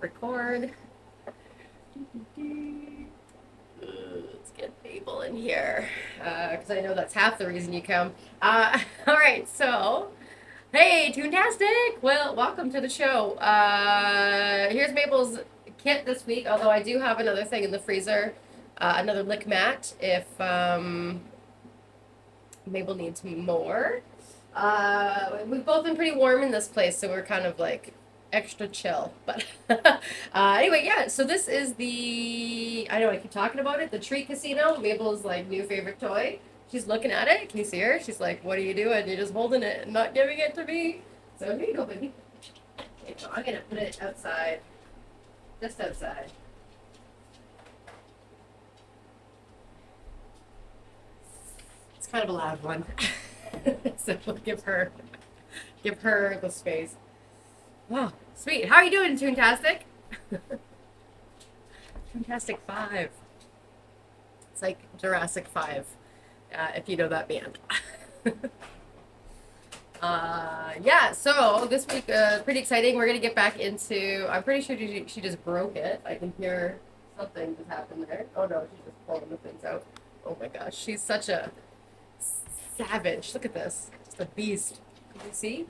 record. Let's get Maybel in here, because I know that's half the reason you come. All right, so, hey, Toontastic! Well, welcome to the show. Here's Maybel's kit this week, although I do have another thing in the freezer, another lick mat, if Maybel needs more. We've both been pretty warm in this place, so we're kind of like extra chill. But anyway, yeah, so this is I know I keep talking about it, the Treat Casino, Maybel's like new favorite toy. She's looking at it. Can you see her? She's like, what are you doing? You're just holding it and not giving it to me. So here you go, baby. Okay, so I'm going to put it outside. Just outside. It's kind of a loud one. So give her the space. Wow, sweet. How are you doing, Toontastic? Toontastic 5. It's like Jurassic 5, if you know that band. Yeah, so this week, pretty exciting. We're going to get back into, I'm pretty sure she just broke it. I can hear something just happened there. Oh no, she's just pulling the things out. Oh my gosh, she's such a savage. Look at this. Just a beast. Can you see?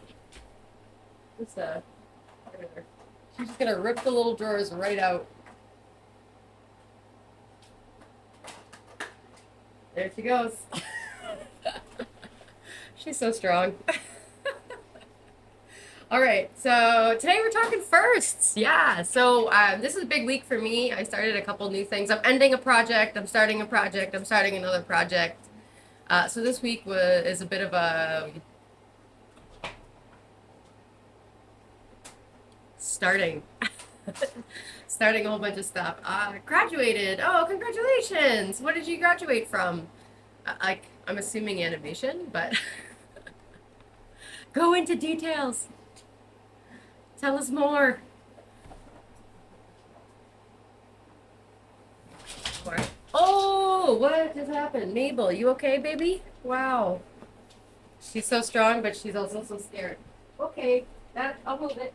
Just she's just gonna rip the little drawers right out. There she goes. She's so strong. All right, so today we're talking firsts. Yeah, so this is a big week for me. I started a couple new things. I'm ending a project. I'm starting a project. I'm starting another project. So this week is a bit of a starting a whole bunch of stuff. Graduated. Oh, congratulations. What did you graduate from? I'm assuming animation, but go into details. Tell us more. Oh, what just happened? Maybel, you okay, baby? Wow. She's so strong, but she's also so scared. Okay, I'll move it.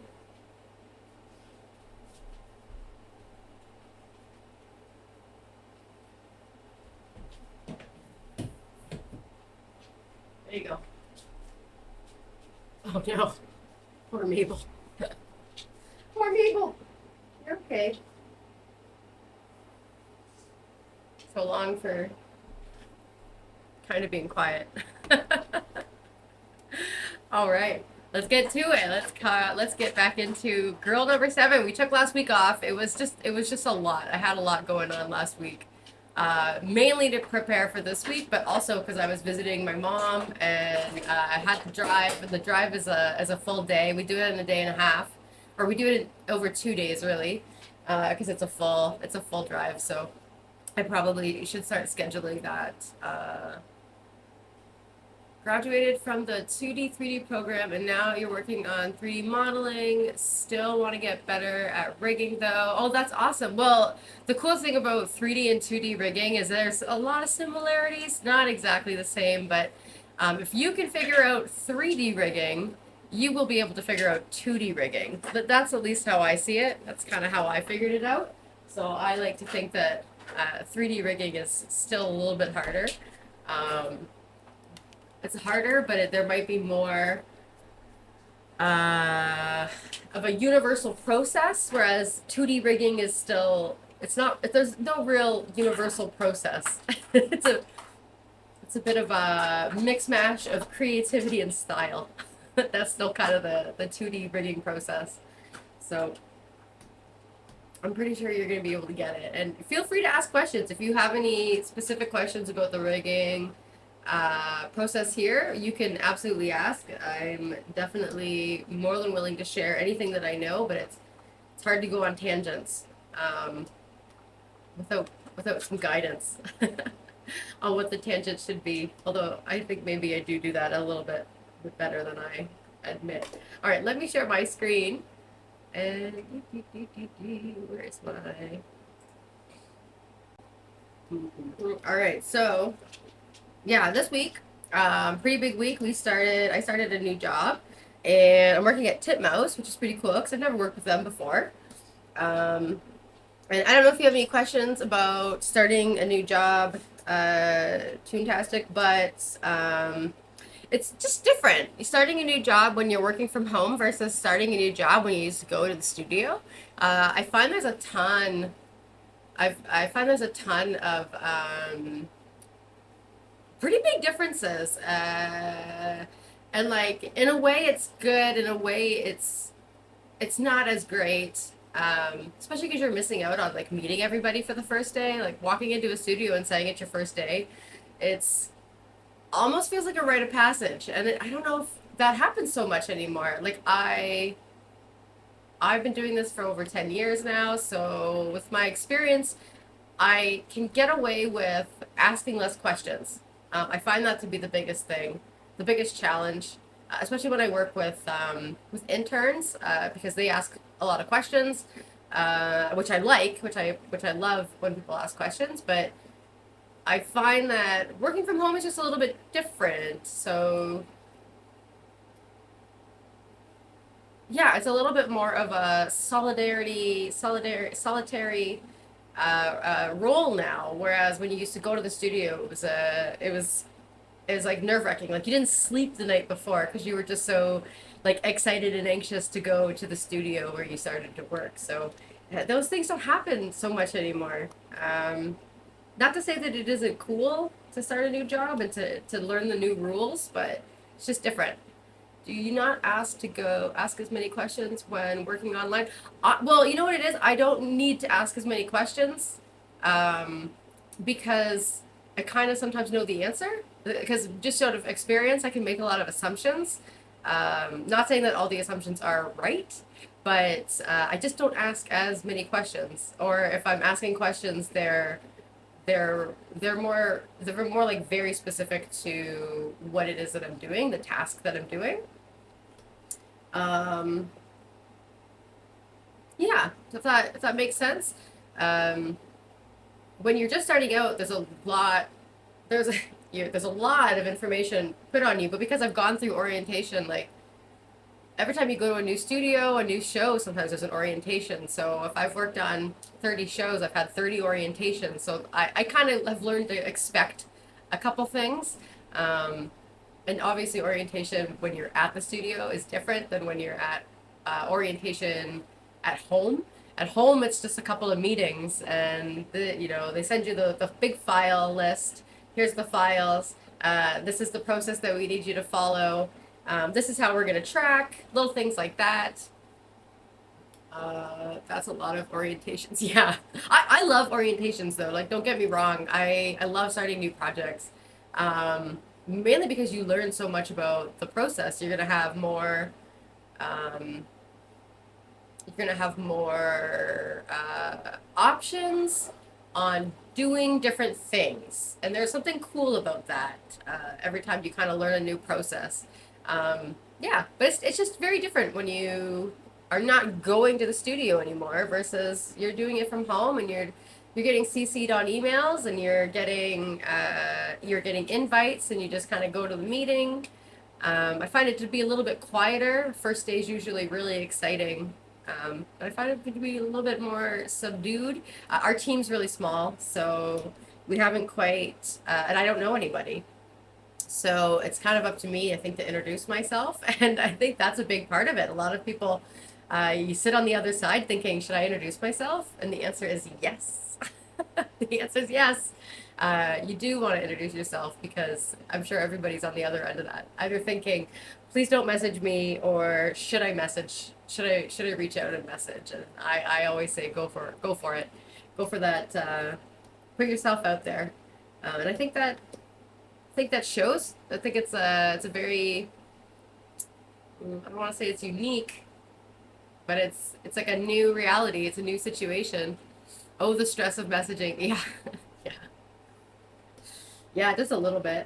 There you go. Oh no. Poor Maybel. Poor Maybel. You're okay. So long for kind of being quiet. All right, let's get to it. Let's get back into girl number 7. We took last week off. It was just a lot. I had a lot going on last week. Mainly to prepare for this week, but also because I was visiting my mom and I had to drive. And the drive is a full day. We do it in a day and a half, or we do it in over 2 days really, because it's a full drive. So I probably should start scheduling that. Graduated from the 2D, 3D program, and now you're working on 3D modeling. Still want to get better at rigging, though. Oh, that's awesome. Well, the cool thing about 3D and 2D rigging is there's a lot of similarities. Not exactly the same, but if you can figure out 3D rigging, you will be able to figure out 2D rigging. But that's at least how I see it. That's kind of how I figured it out. So I like to think that 3D rigging is still a little bit harder. It's harder, but there might be more of a universal process, whereas 2D rigging is still, there's no real universal process. It's a bit of a mix mash of creativity and style. That's still kind of the 2D rigging process. So I'm pretty sure you're going to be able to get it. And feel free to ask questions. If you have any specific questions about the rigging process here, you can absolutely ask. I'm definitely more than willing to share anything that I know, but it's hard to go on tangents without some guidance on what the tangent should be. Although I think maybe I do that a little bit better than I admit. All right, let me share my screen. And where is my? All right, so yeah, this week, pretty big week. I started a new job, and I'm working at Titmouse, which is pretty cool because I've never worked with them before. And I don't know if you have any questions about starting a new job, Toontastic, but it's just different. You're starting a new job when you're working from home versus starting a new job when you used to go to the studio. I find there's a ton. I find there's a ton of pretty big differences, and like in a way it's good, in a way it's not as great. Especially because you're missing out on like meeting everybody for the first day, like walking into a studio and saying it's your first day. It's almost feels like a rite of passage, and I don't know if that happens so much anymore. Like I've been doing this for over 10 years now, so with my experience I can get away with asking less questions. I find that to be the biggest thing, the biggest challenge, especially when I work with interns, because they ask a lot of questions, which I like, which I love when people ask questions. But I find that working from home is just a little bit different. So yeah, it's a little bit more of a solitary role now. Whereas when you used to go to the studio, it was like nerve wracking. Like you didn't sleep the night before because you were just so like excited and anxious to go to the studio where you started to work. So those things don't happen so much anymore. Not to say that it isn't cool to start a new job and to learn the new rules, but it's just different. Do you not ask as many questions when working online? Well, you know what it is? I don't need to ask as many questions, um, because I kind of sometimes know the answer. Because just out of experience, I can make a lot of assumptions. Not saying that all the assumptions are right, but I just don't ask as many questions. Or if I'm asking questions, they're more like very specific to what it is that I'm doing, the task that I'm doing. Um, yeah, if that makes sense. Um, when you're just starting out, there's a there's a lot of information put on you. But because I've gone through orientation, like every time you go to a new studio, a new show, sometimes there's an orientation. So if I've worked on 30 shows, I've had 30 orientations. So I kind of have learned to expect a couple things. Um, and obviously orientation when you're at the studio is different than when you're at orientation at home. At home it's just a couple of meetings, and they send you the big file list. Here's the files. This is the process that we need you to follow. This is how we're going to track little things like that. That's a lot of orientations. Yeah, I love orientations though. Like, don't get me wrong. I love starting new projects. Mainly because you learn so much about the process. Um, you're gonna have more options on doing different things, and there's something cool about that. Every time you kind of learn a new process. Yeah, but it's just very different when you are not going to the studio anymore versus you're doing it from home, and you're getting CC'd on emails, and you're getting invites, and you just kind of go to the meeting. I find it to be a little bit quieter. First day is usually really exciting. But I find it to be a little bit more subdued. Our team's really small, so we haven't quite, and I don't know anybody. So it's kind of up to me, I think, to introduce myself. And I think that's a big part of it. A lot of people, you sit on the other side thinking, should I introduce myself? And the answer is yes. The answer is yes. You do want to introduce yourself because I'm sure everybody's on the other end of that. Either thinking, please don't message me, or should I message? Should I reach out and message? And I always say go for it, go for that. Put yourself out there, and I think that shows. I think it's a very, I don't want to say it's unique, but it's like a new reality. It's a new situation. Oh, the stress of messaging. Yeah, yeah, yeah, just a little bit.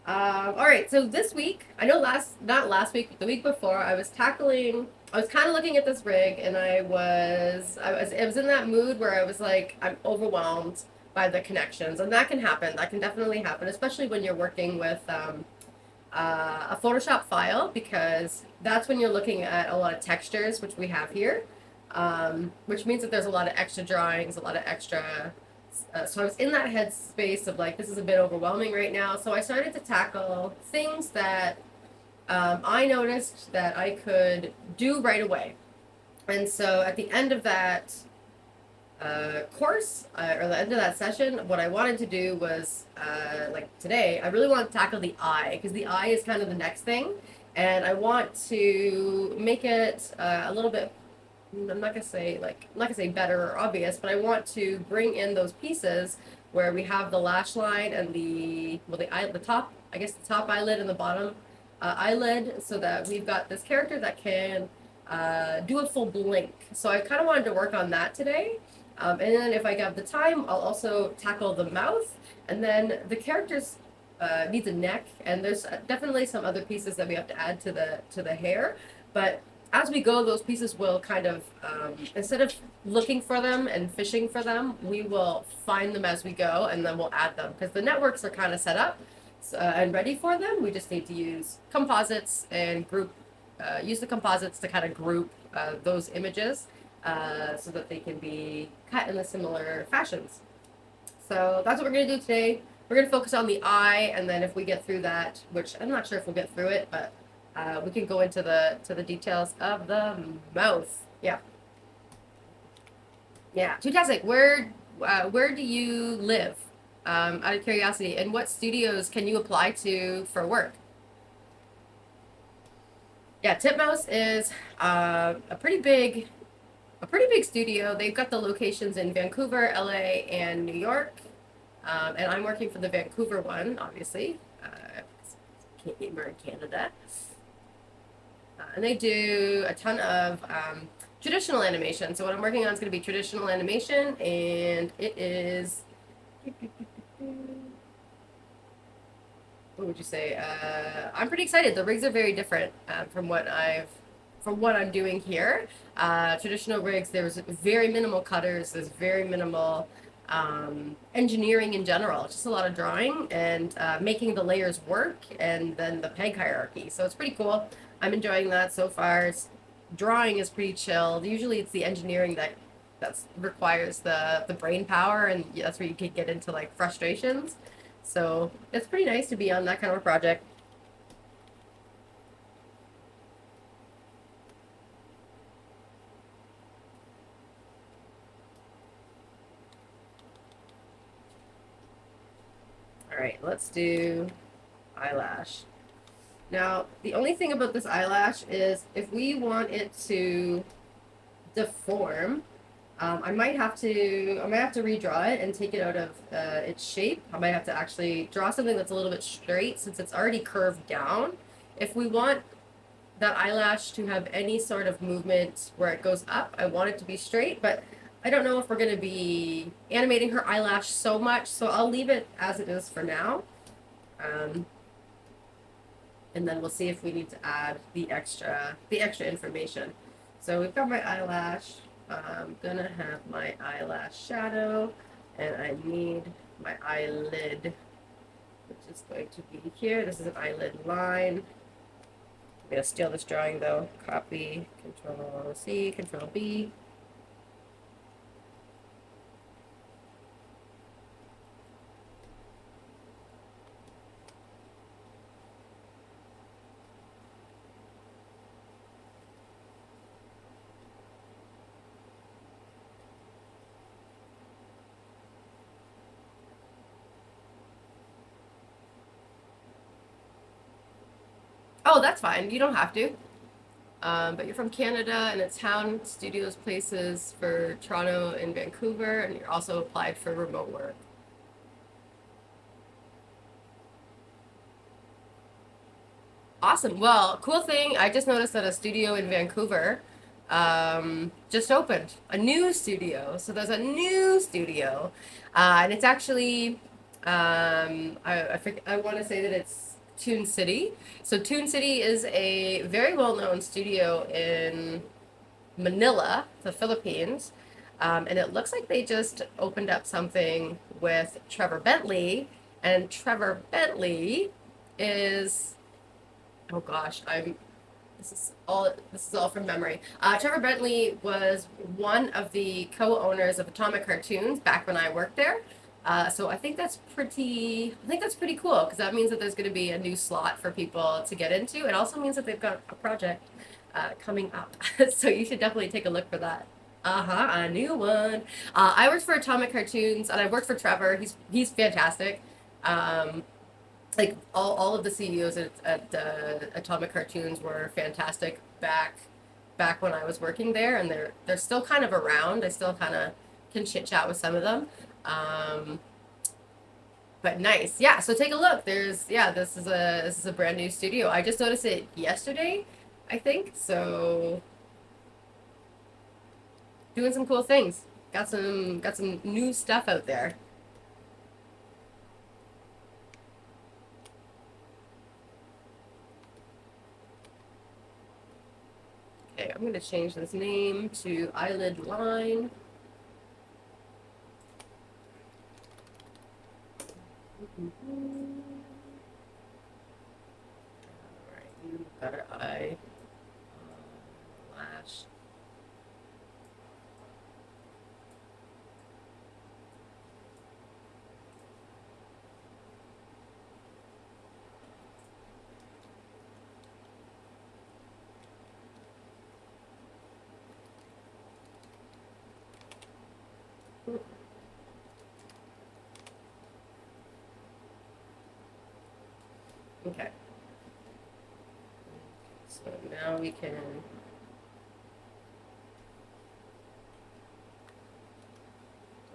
All right, so this week, I know not last week, but the week before, I was kind of looking at this rig, and I was in that mood where I was like, I'm overwhelmed by the connections, and that can happen. That can definitely happen, especially when you're working with a Photoshop file, because that's when you're looking at a lot of textures, which we have here. which means that there's a lot of extra drawings, a lot of extra. So I was in that headspace of like, this is a bit overwhelming right now. So I started to tackle things that I noticed that I could do right away. And so at the end of that course, or the end of that session, what I wanted to do was, like today, I really want to tackle the eye, because the eye is kind of the next thing. And I want to make it a little bit, I'm not gonna say like, I'm not gonna say better or obvious, but I want to bring in those pieces where we have the lash line and the top, I guess the top eyelid and the bottom eyelid, so that we've got this character that can do a full blink. So I kind of wanted to work on that today. And then if I have the time, I'll also tackle the mouth, and then the characters needs a neck, and there's definitely some other pieces that we have to add to the hair. But as we go, those pieces will kind of, instead of looking for them and fishing for them, we will find them as we go, and then we'll add them, because the networks are kind of set up and ready for them. We just need to use composites and use the composites to kind of group those images so that they can be cut in the similar fashions. So that's what we're going to do today. We're going to focus on the eye, and then if we get through that, which I'm not sure if we'll get through it, but we can go into the details of the mouth. Yeah. Yeah. Fantastic. Where do you live? Out of curiosity, and what studios can you apply to for work? Yeah, Titmouse is a pretty big studio. They've got the locations in Vancouver, LA, and New York. And I'm working for the Vancouver one, obviously. We're in Canada. And they do a ton of traditional animation. So what I'm working on is going to be traditional animation, and it is, what would you say? I'm pretty excited. The rigs are very different from what I'm doing here. Traditional rigs, there's very minimal cutters. There's very minimal engineering in general. It's just a lot of drawing and making the layers work, and then the peg hierarchy. So it's pretty cool. I'm enjoying that so far. Drawing is pretty chilled. Usually it's the engineering that requires the brain power, and that's where you can get into like frustrations. So it's pretty nice to be on that kind of a project. All right, let's do eyelash. Now, the only thing about this eyelash is if we want it to deform, I might have to redraw it and take it out of its shape. I might have to actually draw something that's a little bit straight, since it's already curved down. If we want that eyelash to have any sort of movement where it goes up, I want it to be straight, but I don't know if we're going to be animating her eyelash so much, so I'll leave it as it is for now. And then we'll see if we need to add the extra information. So we've got my eyelash. I'm gonna have my eyelash shadow, and I need my eyelid, which is going to be here. This is an eyelid line. I'm gonna steal this drawing though. Copy, Control C, Control B. Oh, that's fine. You don't have to. But you're from Canada, and it's Town Studios places for Toronto and Vancouver, and you're also applied for remote work. Awesome. Well, cool thing. I just noticed that a studio in Vancouver just opened a new studio. So there's a new studio, and it's actually I want to say that it's Toon City. So Toon City is a very well-known studio in Manila, the Philippines. And it looks like they just opened up something with Trevor Bentley, and Trevor Bentley is, oh gosh, This is all from memory. Trevor Bentley was one of the co-owners of Atomic Cartoons back when I worked there. So I think that's pretty cool because that means that there's going to be a new slot for people to get into. It also means that they've got a project coming up. So you should definitely take a look for that. Uh-huh, a new one. I worked for Atomic Cartoons and I worked for Trevor. He's fantastic. Um, like all of the CEOs at Atomic Cartoons were fantastic back when I was working there, and they're still kind of around. I still kind of can chit chat with some of them. Um, but nice, yeah. So take a look. This is a brand new studio. I just noticed it yesterday, I think. So doing some cool things. Got some new stuff out there. Okay, I'm gonna change this name to Eyelid Line. Alright, you got her eye. Lash. Okay. So now we can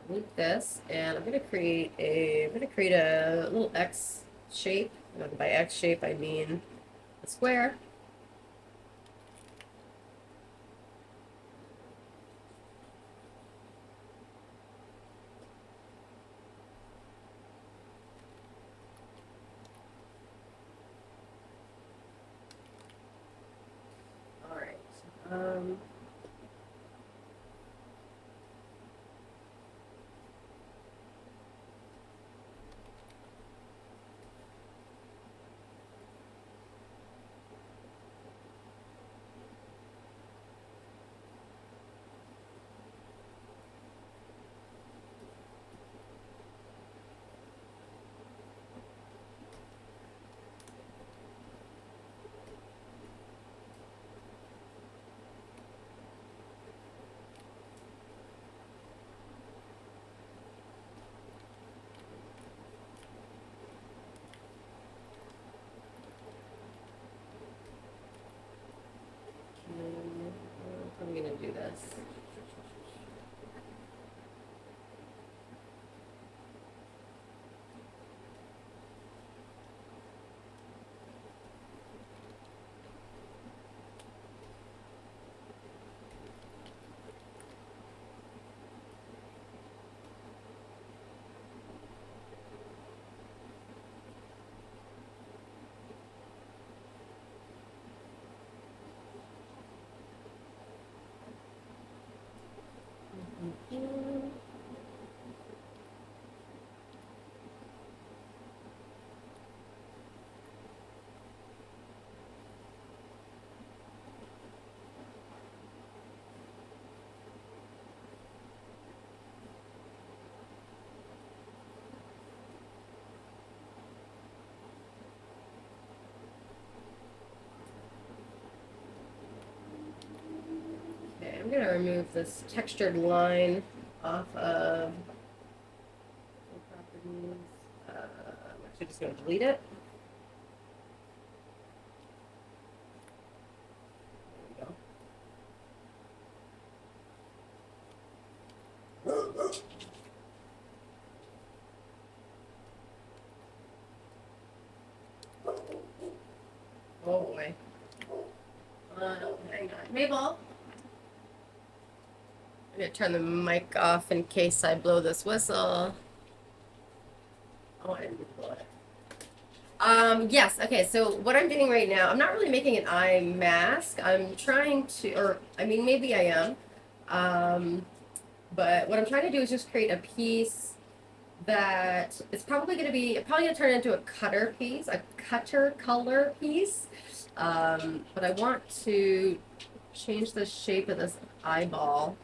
delete this, and I'm gonna create a little X shape. And by X shape, I mean a square. All right. Um, how am I gonna do this? Okay, I'm gonna remove this textured line off of properties. I'm actually just gonna delete it. There we go. Oh boy. Hang on. Maybel. I'm gonna turn the mic off in case I blow this whistle. Oh, I didn't blow it. Yes, okay, so what I'm doing right now, I'm not really making an eye mask. I'm trying to, or I mean, maybe I am. But what I'm trying to do is just create a piece that it's probably going to turn into a cutter piece, a cutter color piece. But I want to change the shape of this eyeball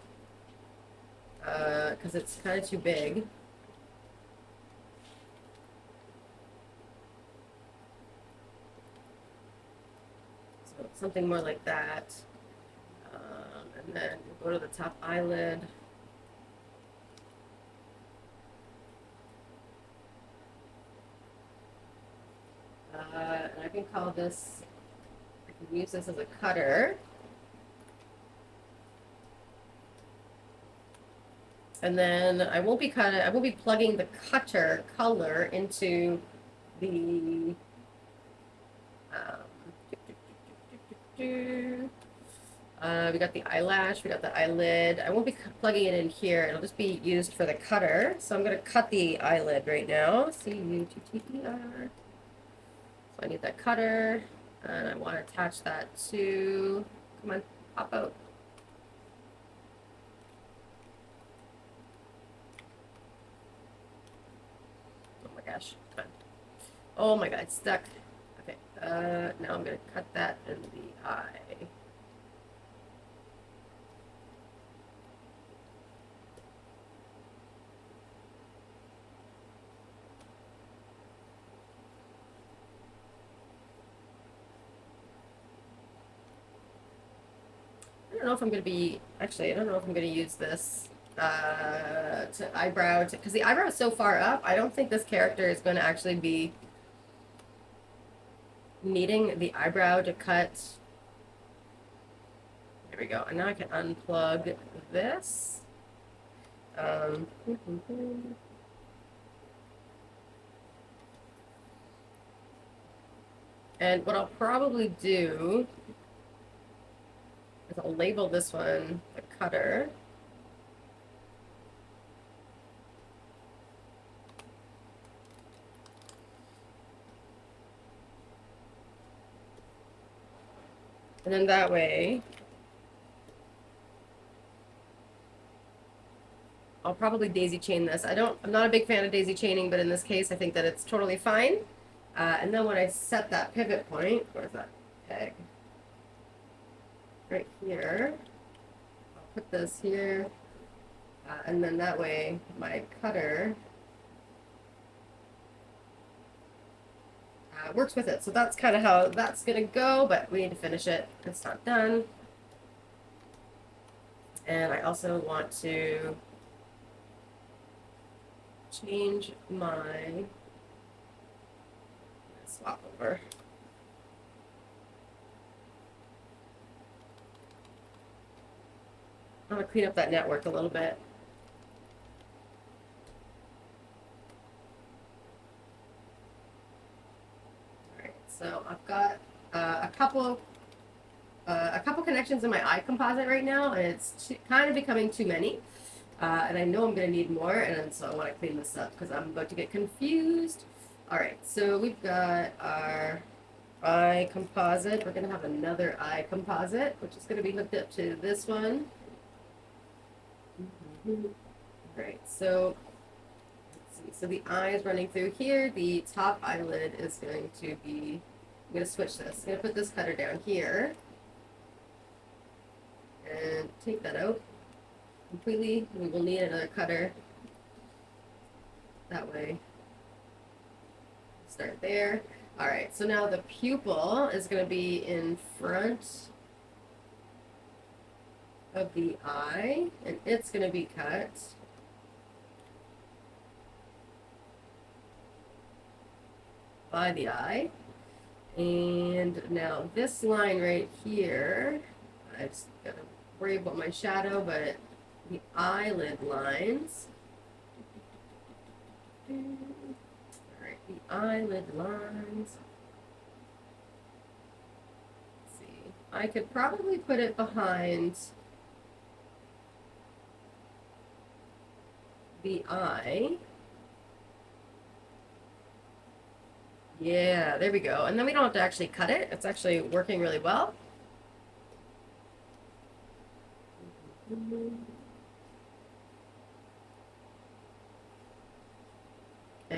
because it's kind of too big. So something more like that. And then we'll go to the top eyelid. And I can call this, I can use this as a cutter. And then I won't be plugging the cutter color into the we got the eyelash, we got the eyelid. I won't be plugging it in here. It'll just be used for the cutter. So I'm going to cut the eyelid right now. C-U-T-T-E-R. So I need that cutter. And I want to attach that to... Come on, pop out. Oh my gosh. Come on. Oh my god, it's stuck. Okay. Now I'm going to cut that in the eye. I don't know if I'm going to be, actually, I don't know if I'm going to use this to eyebrow, because the eyebrow is so far up, I don't think this character is going to actually be needing the eyebrow to cut. There we go. And now I can unplug this. And what I'll probably do is I'll label this one the cutter. And then that way, I'll probably daisy chain this. I'm not a big fan of daisy chaining, but in this case, I think that it's totally fine. And then when I set that pivot point, where's that peg? Right here. I'll put this here. And then that way, my cutter works with it. So that's kind of how that's going to go, but we need to finish it. It's not done. And I also want to change my swap over. I'm going to clean up that network a little bit. All right, so I've got a couple connections in my eye composite right now, and it's kind of becoming too many. And I know I'm going to need more, and so I want to clean this up because I'm about to get confused. All right, so we've got our eye composite. We're going to have another eye composite, which is going to be hooked up to this one. All right, so let's see. So the eye is running through here. The top eyelid is going to be, I'm going to switch this. I'm going to put this cutter down here and take that out completely. We will need another cutter. That way. Start there. All right, so now the pupil is going to be in front of the eye, and it's going to be cut by the eye. And now this line right here, I just got to worry about my shadow, but the eyelid lines. Alright, the eyelid lines. Let's see. I could probably put it behind the eye. Yeah, there we go. And then we don't have to actually cut it. It's actually working really well.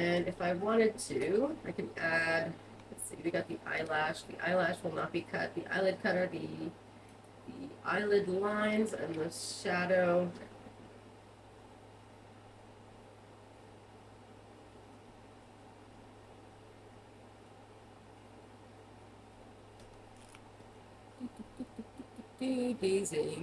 And if I wanted to, I can add, let's see, we got the eyelash. The eyelash will not be cut. The eyelid cutter, the eyelid lines and the shadow.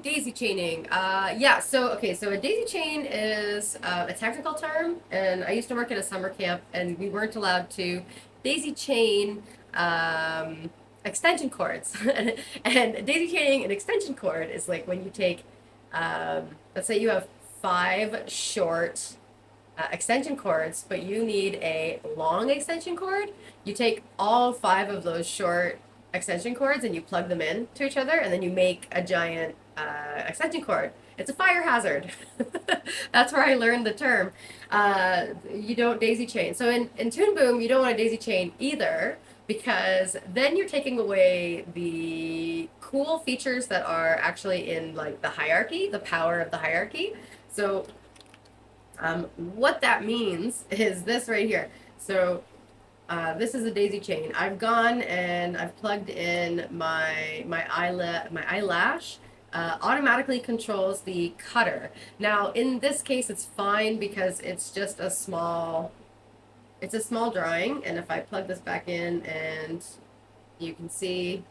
Daisy chaining. Yeah, so okay, so a daisy chain is a technical term, and I used to work at a summer camp, and we weren't allowed to daisy chain extension cords. And daisy chaining an extension cord is like when you take, let's say you have 5 short extension cords, but you need a long extension cord. You take all 5 of those short extension cords and you plug them in to each other, and then you make a giant extension cord. It's a fire hazard. That's where I learned the term. You don't daisy chain. So in Toon Boom, you don't want to daisy chain either, because then you're taking away the cool features that are actually in like the hierarchy, the power of the hierarchy. So what that means is this right here. So this is a daisy chain. I've gone and I've plugged in my eyelash. Automatically controls the cutter. Now in this case it's fine because it's just a small drawing, and if I plug this back in, and you can see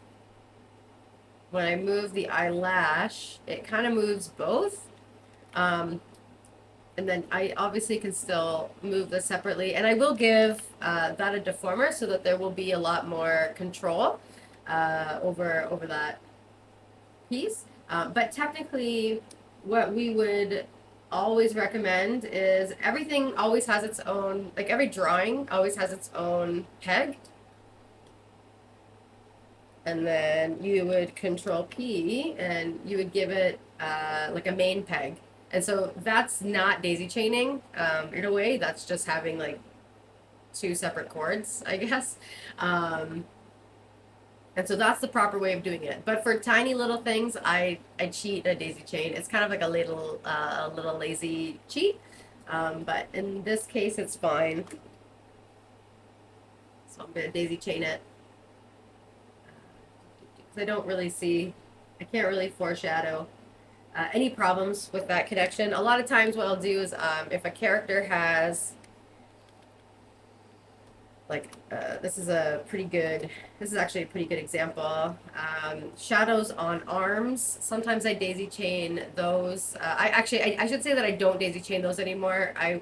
when I move the eyelash, it kind of moves both. And then I obviously can still move this separately, and I will give that a deformer so that there will be a lot more control over that piece. But technically, what we would always recommend is everything always has its own, like every drawing always has its own peg. And then you would control P and you would give it like a main peg. And so that's not daisy chaining. In a way, that's just having like 2 separate cords, I guess. And so that's the proper way of doing it. But for tiny little things, I cheat a daisy chain. It's kind of like a little lazy cheat. But in this case, it's fine. So I'm going to daisy chain it. I don't really see, I can't really foreshadow any problems with that connection. A lot of times what I'll do is if a character has, like, this is actually a pretty good example. Shadows on arms, sometimes I daisy chain those. I should say that I don't daisy chain those anymore. I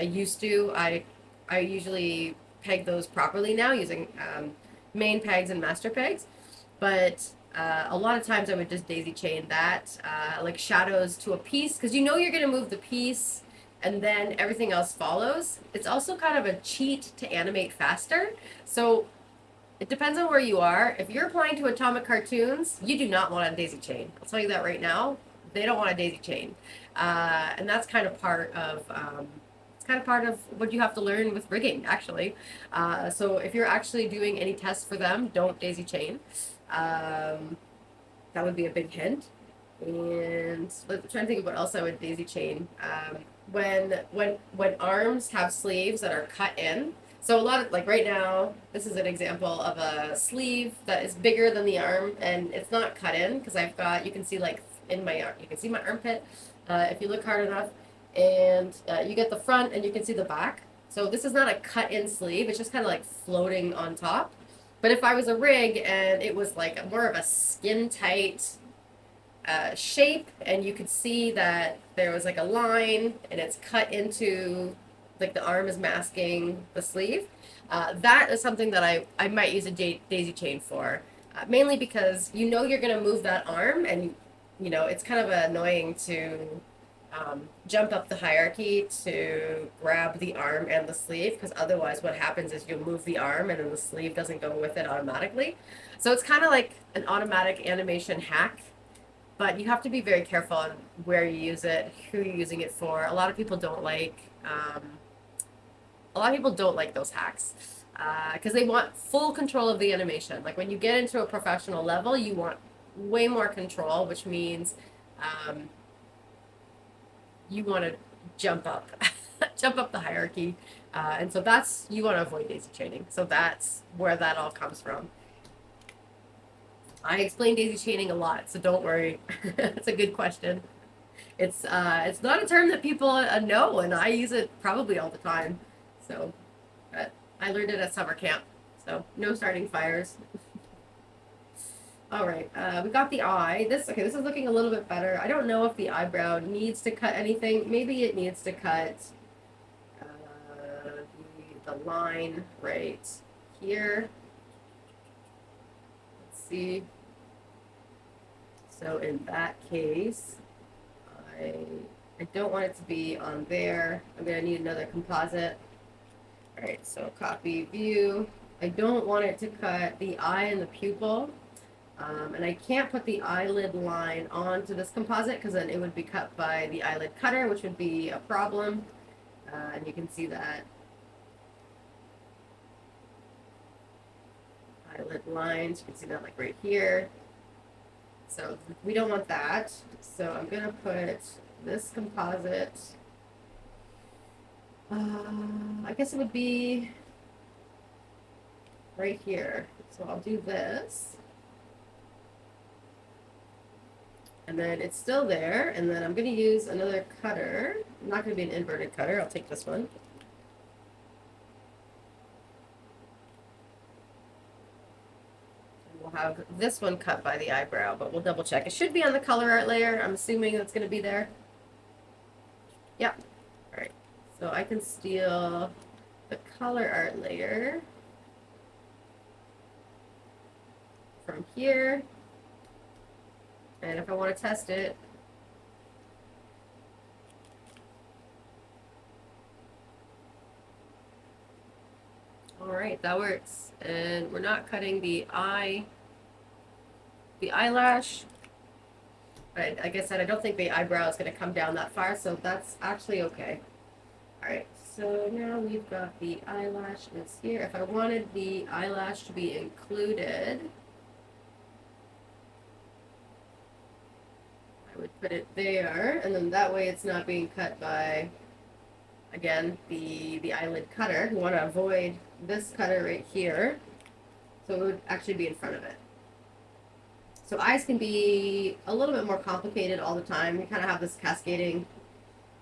used to. I usually peg those properly now using main pegs and master pegs. But a lot of times I would just daisy chain that, like shadows to a piece, because you know you're going to move the piece and then everything else follows. It's also kind of a cheat to animate faster. So it depends on where you are. If you're applying to Atomic Cartoons, you do not want a daisy chain. I'll tell you that right now. They don't want a daisy chain. And that's kind of part of what you have to learn with rigging, actually. So if you're actually doing any tests for them, don't daisy chain. That would be a big hint. And I'm trying to think of what else I would daisy chain. When arms have sleeves that are cut in. So a lot of, like right now, this is an example of a sleeve that is bigger than the arm, and it's not cut in because I've got, you can see like in my arm, you can see my armpit if you look hard enough, and you get the front and you can see the back. So this is not a cut in sleeve, it's just kind of like floating on top. But if I was a rig and it was like more of a skin tight shape, and you could see that there was like a line and it's cut into, like the arm is masking the sleeve, that is something that I might use a daisy chain for, mainly because you know you're going to move that arm, and you know it's kind of annoying to jump up the hierarchy to grab the arm and the sleeve, because otherwise what happens is you'll move the arm and then the sleeve doesn't go with it automatically. So it's kind of like an automatic animation hack, but you have to be very careful on where you use it, who you're using it for. A lot of people don't like those hacks because they want full control of the animation. Like when you get into a professional level, you want way more control, which means you want to jump up jump up the hierarchy. And so that's, you want to avoid daisy chaining. So that's where that all comes from. I explain daisy chaining a lot, so don't worry. That's a good question. It's not a term that people know, and I use it probably all the time. So, but I learned it at summer camp. So no starting fires. All right, we got the eye. This is looking a little bit better. I don't know if the eyebrow needs to cut anything. Maybe it needs to cut the line right here. Let's see. So in that case, I don't want it to be on there. I'm gonna need another composite. All right, so copy view. I don't want it to cut the eye and the pupil. And I can't put the eyelid line onto this composite because then it would be cut by the eyelid cutter, which would be a problem. And you can see that eyelid lines. You can see that like right here. So we don't want that. So I'm gonna put this composite. I guess it would be right here. So I'll do this. And then it's still there, and then I'm going to use another cutter. I'm not going to be an inverted cutter. I'll take this one. And we'll have this one cut by the eyebrow, but we'll double check. It should be on the color art layer. I'm assuming that's going to be there. Yep. All right. So I can steal the color art layer from here. And if I want to test it, all right, that works. And we're not cutting the eyelash. But like I said, I don't think the eyebrow is going to come down that far, so that's actually okay. All right, so now we've got the eyelash is here. If I wanted the eyelash to be included, I would put it there, and then that way it's not being cut by, again, the eyelid cutter. We want to avoid this cutter right here, so it would actually be in front of it. So eyes can be a little bit more complicated all the time. We kind of have this cascading,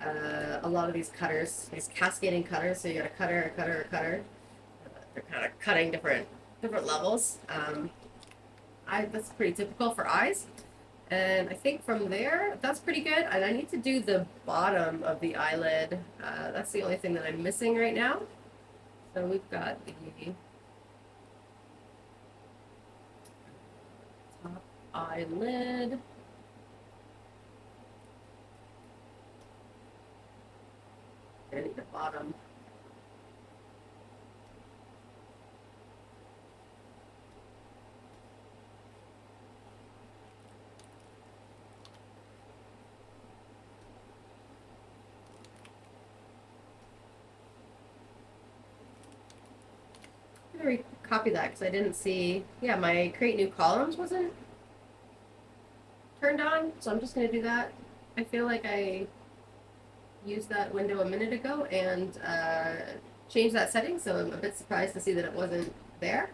a lot of these cutters, these cascading cutters. So you got a cutter, a cutter, a cutter. They're kind of cutting different levels. That's pretty typical for eyes. And I think from there, that's pretty good. And I need to do the bottom of the eyelid. That's the only thing that I'm missing right now. So we've got the top eyelid. I need the bottom. Copy that because I didn't see, yeah, my create new columns wasn't turned on, so I'm just going to do that. I feel like I used that window a minute ago and changed that setting, so I'm a bit surprised to see that it wasn't there.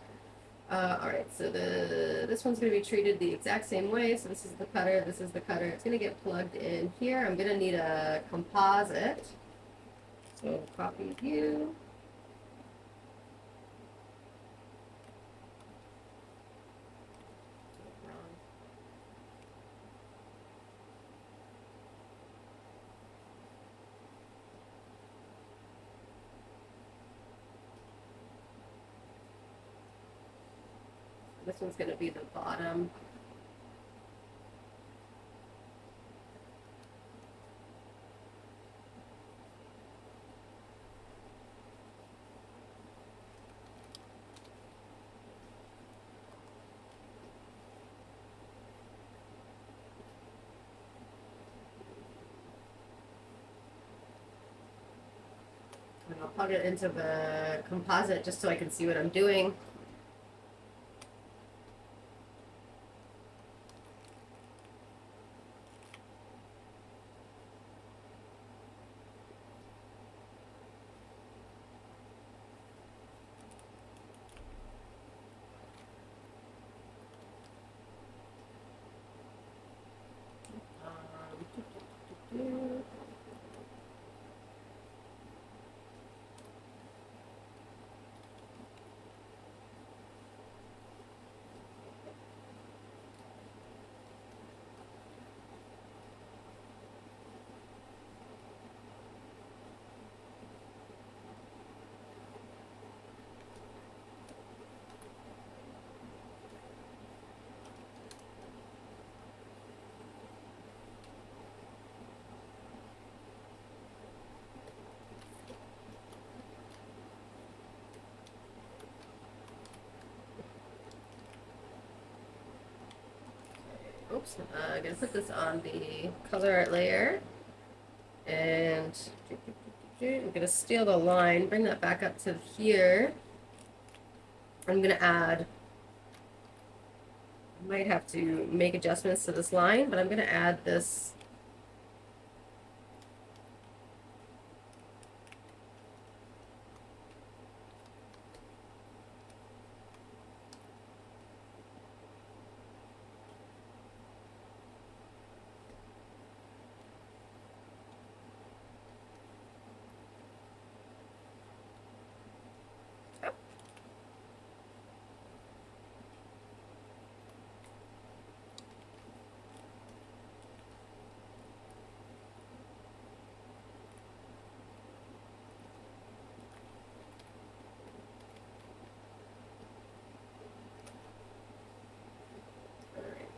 Alright, so this one's going to be treated the exact same way. So this is the cutter, this is the cutter. It's going to get plugged in here. I'm going to need a composite. So copy view. This one's going to be the bottom. And I'll plug it into the composite just so I can see what I'm doing. oops, I'm gonna put this on the color art layer, and I'm gonna steal the line, bring that back up to here. I'm gonna add, I might have to make adjustments to this line, but I'm gonna add this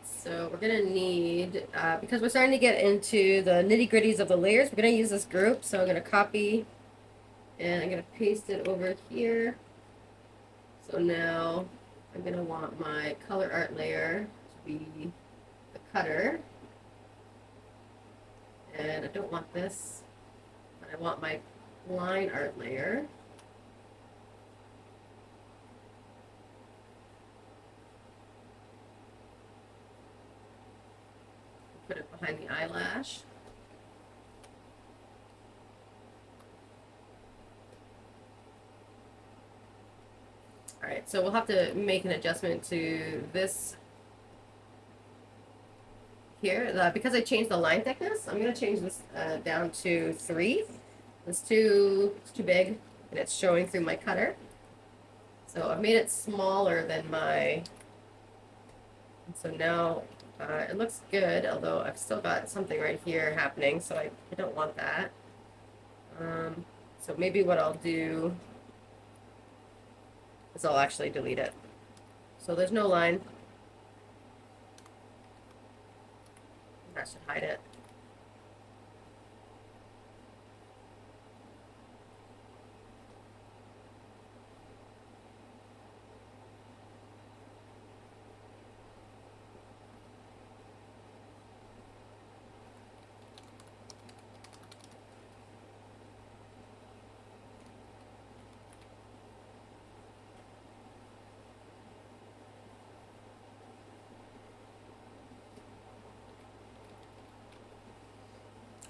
So we're gonna need, because we're starting to get into the nitty gritties of the layers, we're gonna use this group. So I'm gonna copy and I'm gonna paste it over here. So now I'm gonna want my color art layer to be the cutter. And I don't want this, but I want my line art layer. Put it behind the eyelash. All right, so we'll have to make an adjustment to this here. Because I changed the line thickness, I'm gonna change this down to 3. It's too big, and it's showing through my cutter. So I've made it smaller than my, and so now it looks good, although I've still got something right here happening, so I don't want that. So maybe what I'll do is I'll actually delete it. So there's no line. That should hide it.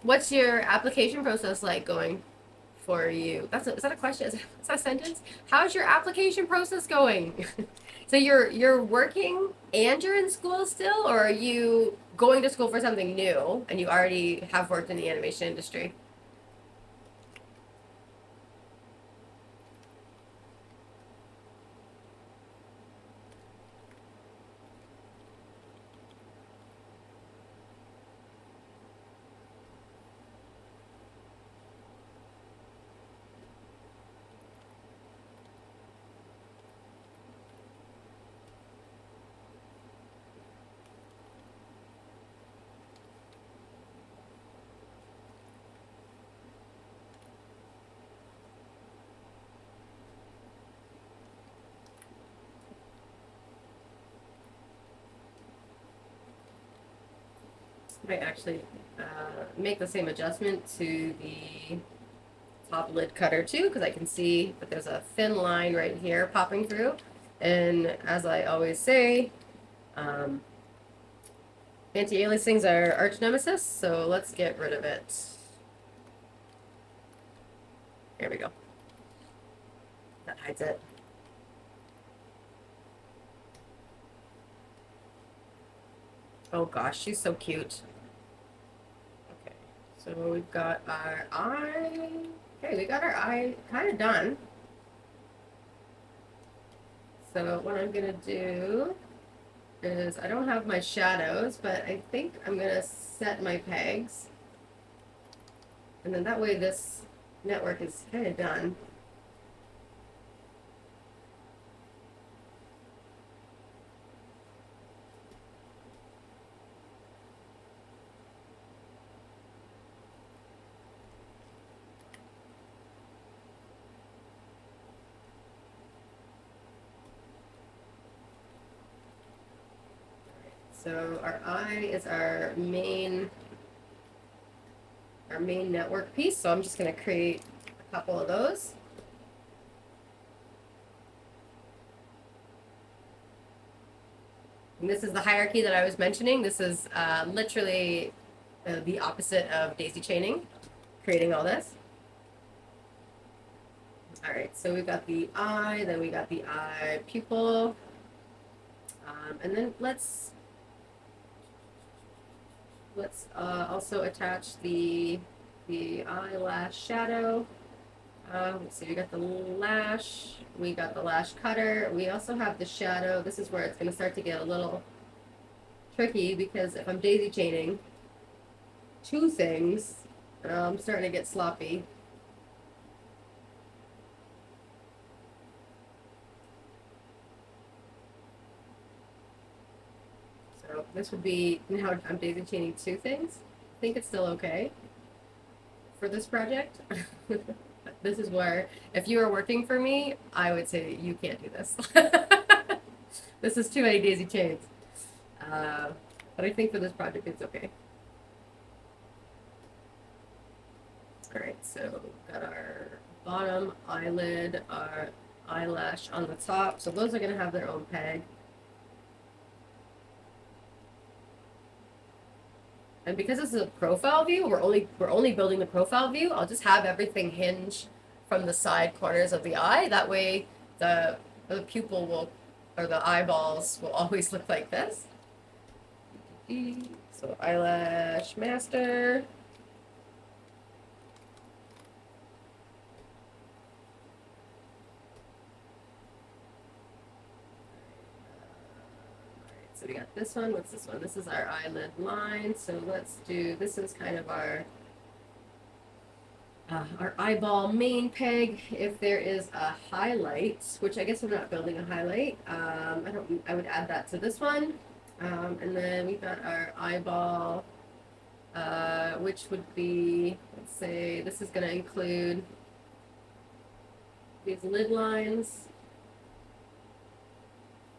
What's your application process like going for you? Is that a question? Is that a sentence? How's your application process going? So you're working and you're in school still, or are you going to school for something new and you already have worked in the animation industry? Might actually make the same adjustment to the top lid cutter too, because I can see that there's a thin line right here popping through. And as I always say, anti-aliasing's our arch nemesis, so let's get rid of it. There we go. That hides it. Oh gosh, she's so cute. Okay, so we've got our eye. Okay, we got our eye kind of done. So what I'm gonna do is, I don't have my shadows, but I think I'm gonna set my pegs. And then that way this network is kind of done. So our eye is our main network piece. So I'm just going to create a couple of those. And this is the hierarchy that I was mentioning. This is literally the opposite of daisy chaining, creating all this. All right, so we've got the eye, then we got the eye pupil. And then let's also attach the eyelash shadow. Let's see, we got the lash, we got the lash cutter, we also have the shadow. This is where it's going to start to get a little tricky, because if I'm daisy chaining two things, I'm starting to get sloppy. So this would be, now I'm daisy chaining two things. I think it's still okay for this project. This is where, if you are working for me, I would say you can't do this. This is too many daisy chains. But I think for this project it's okay. Alright, so we've got our bottom eyelid, our eyelash on the top. So those are going to have their own peg. And because this is a profile view, we're only building the profile view. I'll just have everything hinge from the side corners of the eye. That way the pupil will, or the eyeballs will always look like this. So eyelash master. So we got this one. What's this one? This is our eyelid line. So let's do, this is kind of our eyeball main peg. If there is a highlight, which I guess I'm not building a highlight, I would add that to this one. And then we've got our eyeball, which would be, let's say, this is going to include these lid lines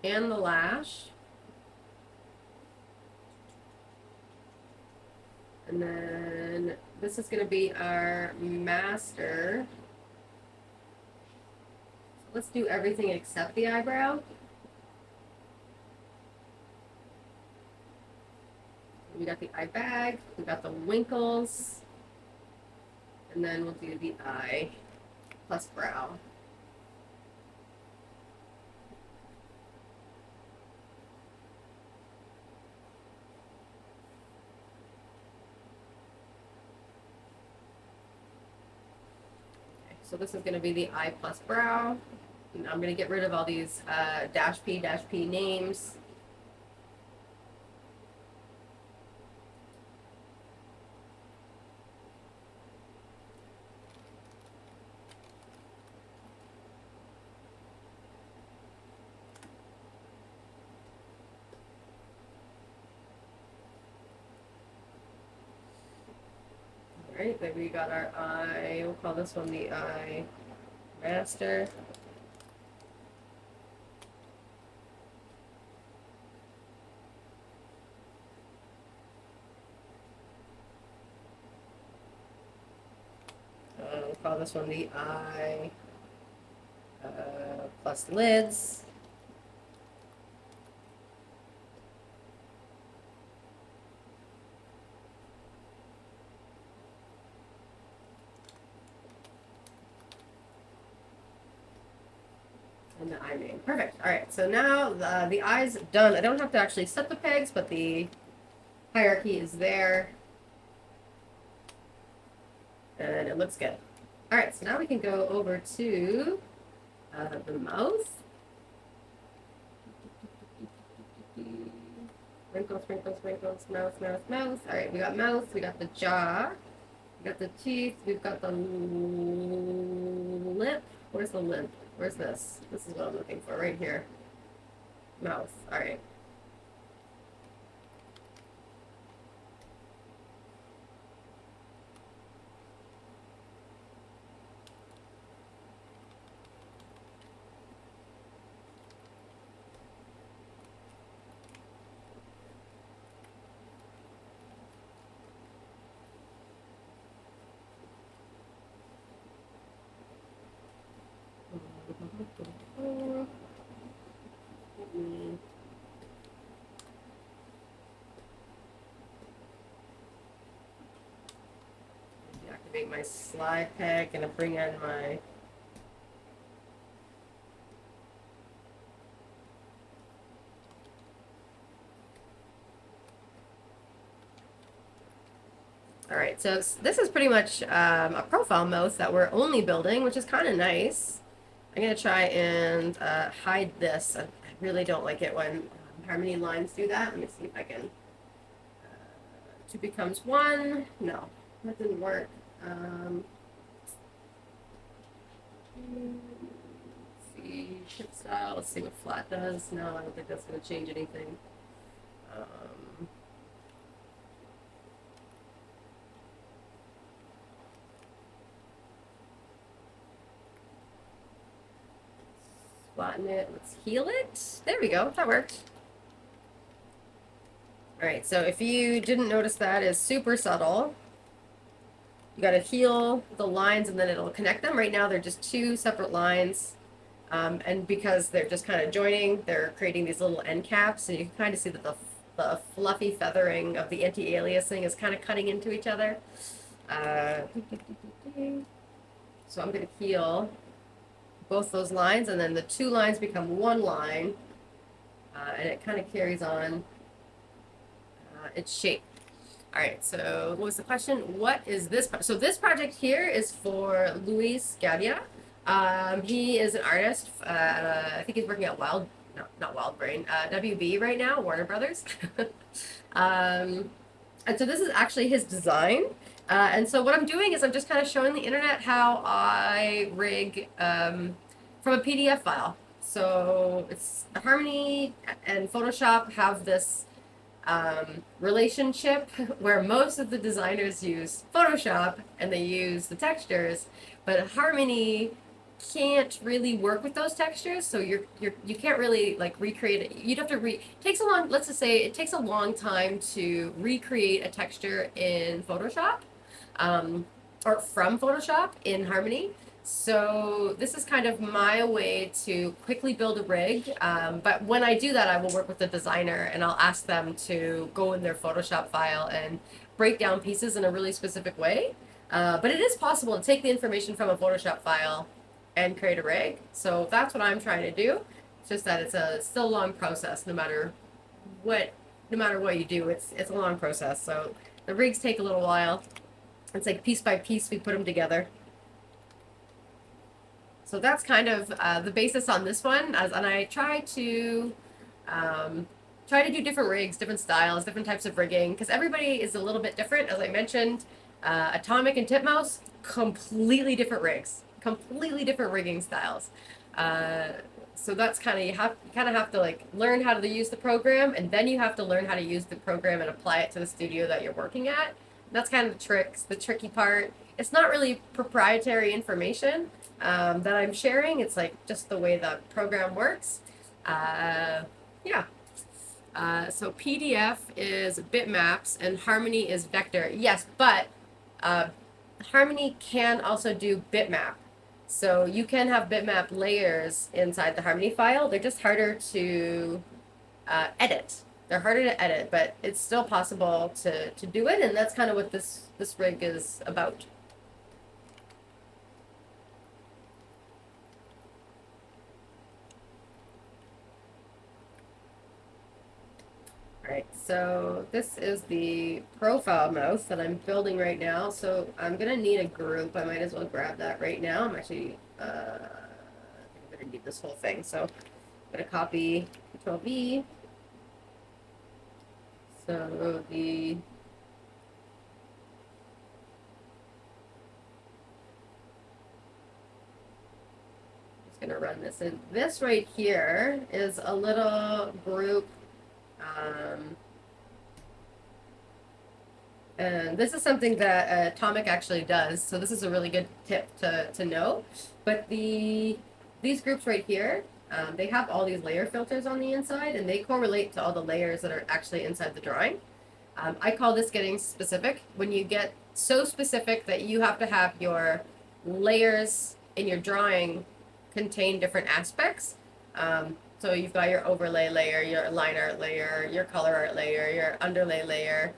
and the lash. And then this is going to be our master. Let's do everything except the eyebrow. We got the eye bag, we got the winkles, and then we'll do the eye plus brow. So this is going to be the eye plus brow. And I'm going to get rid of all these dash P names. Alright, then we got our eye, we'll call this one the eye master. We'll call this one the eye plus lids. And the eye name. Perfect. All right. So now the eye's done. I don't have to actually set the pegs, but the hierarchy is there. And it looks good. All right. So now we can go over to the mouth. Wrinkles, wrinkles, wrinkles, mouth, mouth, mouth. All right. We got mouth. We got the jaw. We got the teeth. We've got the lip. Where's the lip? Where's this? This is what I'm looking for, right here. Mouth. All right. Deactivate my slide pack and bring in my all right, so this is pretty much a profile mouth that we're only building, which is kind of nice. I'm going to try and hide this. I really don't like it when Harmony lines do that. Let me see if I can. 2 becomes 1. No, that didn't work. Let's see, hip style. Let's see what flat does. No, I don't think that's going to change anything. Flatten it. Let's heal it. There we go. That worked. All right. So if you didn't notice, that is super subtle. You got to heal the lines and then it'll connect them. Right now, they're just 2 separate lines. And because they're just kind of joining, they're creating these little end caps. So you can kind of see that the fluffy feathering of the anti-aliasing is kind of cutting into each other. So I'm going to heal both those lines, and then the 2 lines become 1 line, and it kind of carries on its shape. All right, so what was the question? What is this? So this project here is for Luis Gadea. He is an artist. I think he's working at not Wild Brain, WB right now, Warner Brothers. And so this is actually his design. And so what I'm doing is I'm just kind of showing the internet how I rig from a PDF file. So it's Harmony and Photoshop have this relationship where most of the designers use Photoshop and they use the textures, but Harmony can't really work with those textures, so you can't really like recreate it. You'd have to takes a long, let's just say it takes a long time to recreate a texture in Photoshop, or from Photoshop in Harmony. So this is kind of my way to quickly build a rig. But when I do that, I will work with the designer and I'll ask them to go in their Photoshop file and break down pieces in a really specific way. But it is possible to take the information from a Photoshop file and create a rig. So that's what I'm trying to do. It's just that it's still a long process. No matter what you do, it's a long process. So the rigs take a little while. It's like piece by piece we put them together. So that's kind of the basis on this one. And I try to do different rigs, different styles, different types of rigging, because everybody is a little bit different. As I mentioned, Atomic and Titmouse, completely different rigs, completely different rigging styles. So that's kind of, you kind of have to like learn how to use the program, and then you have to learn how to use the program and apply it to the studio that you're working at. And that's kind of the tricky part. It's not really proprietary information that I'm sharing. It's like just the way the program works. Yeah. So PDF is bitmaps and Harmony is vector. Yes, but Harmony can also do bitmap. So you can have bitmap layers inside the Harmony file. They're just harder to edit. They're harder to edit, but it's still possible to do it, and that's kind of what this rig is about. All right, so this is the profile mouse that I'm building right now. So I'm gonna need a group. I might as well grab that right now. I'm actually, I think I'm gonna need this whole thing. So I'm gonna copy Control-V. So just gonna run this in. This right here is a little group. And this is something that Atomic actually does, so this is a really good tip to know. But these groups right here, they have all these layer filters on the inside, and they correlate to all the layers that are actually inside the drawing. I call this getting specific. When you get so specific that you have to have your layers in your drawing contain different aspects. So you've got your overlay layer, your line art layer, your color art layer, your underlay layer.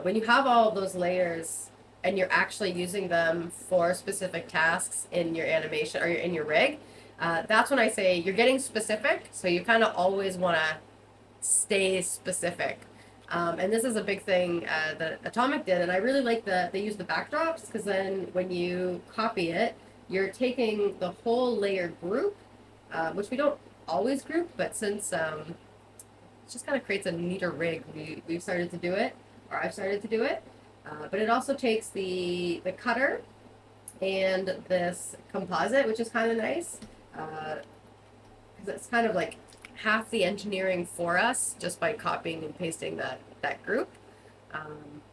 When you have all those layers and you're actually using them for specific tasks in your animation or in your rig, that's when I say you're getting specific. So you kind of always want to stay specific. And this is a big thing that Atomic did, and I really like that they use the backdrops, because then when you copy it, you're taking the whole layer group, which we don't always group, but since it just kind of creates a neater rig, we've started to do it, or I've started to do it. But it also takes the cutter and this composite, which is kind of nice, because it's kind of like half the engineering for us just by copying and pasting that group.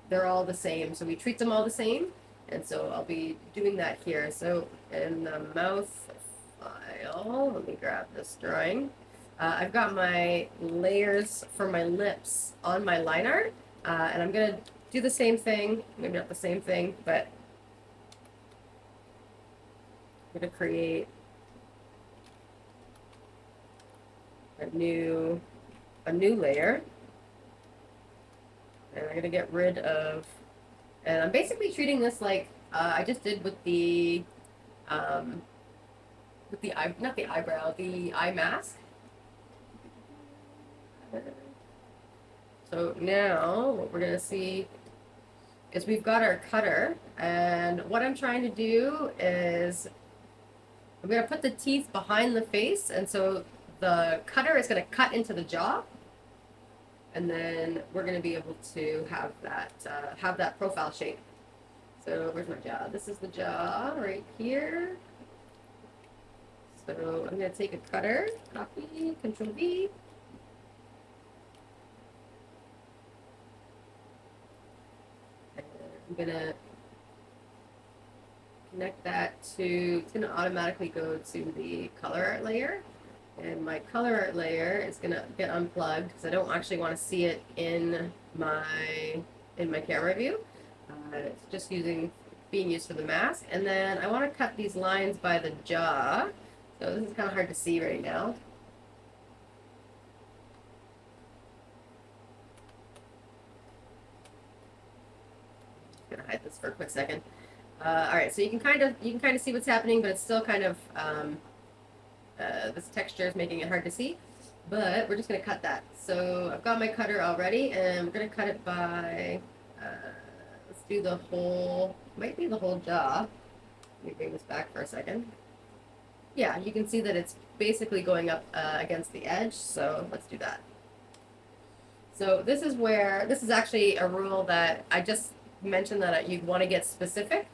They're all the same, so we treat them all the same, and so I'll be doing that here. So in the mouth file, let me grab this drawing. I've got my layers for my lips on my line art, and I'm gonna do the same thing, maybe not the same thing, but I'm gonna create a new layer, and I'm gonna get rid of, and I'm basically treating this like I just did with the eye, not the eyebrow, the eye mask. So now what we're gonna see is we've got our cutter, and what I'm trying to do is I'm gonna put the teeth behind the face, and so the cutter is going to cut into the jaw, and then we're going to be able to have that profile shape. So where's my jaw? This is the jaw right here. So I'm going to take a cutter, copy, Control V. And I'm going to connect that to, it's going to automatically go to the color art layer. And my color art layer is gonna get unplugged because I don't actually want to see it in my camera view. It's just being used for the mask. And then I want to cut these lines by the jaw. So this is kind of hard to see right now. I'm gonna hide this for a quick second. All right, so you can kind of see what's happening, but it's still kind of this texture is making it hard to see, but we're just going to cut that. So I've got my cutter already, and we're going to cut it by, let's do the whole, might be the whole jaw. Let me bring this back for a second. Yeah, you can see that it's basically going up against the edge, so let's do that. So this is actually a rule that I just mentioned, that you'd want to get specific.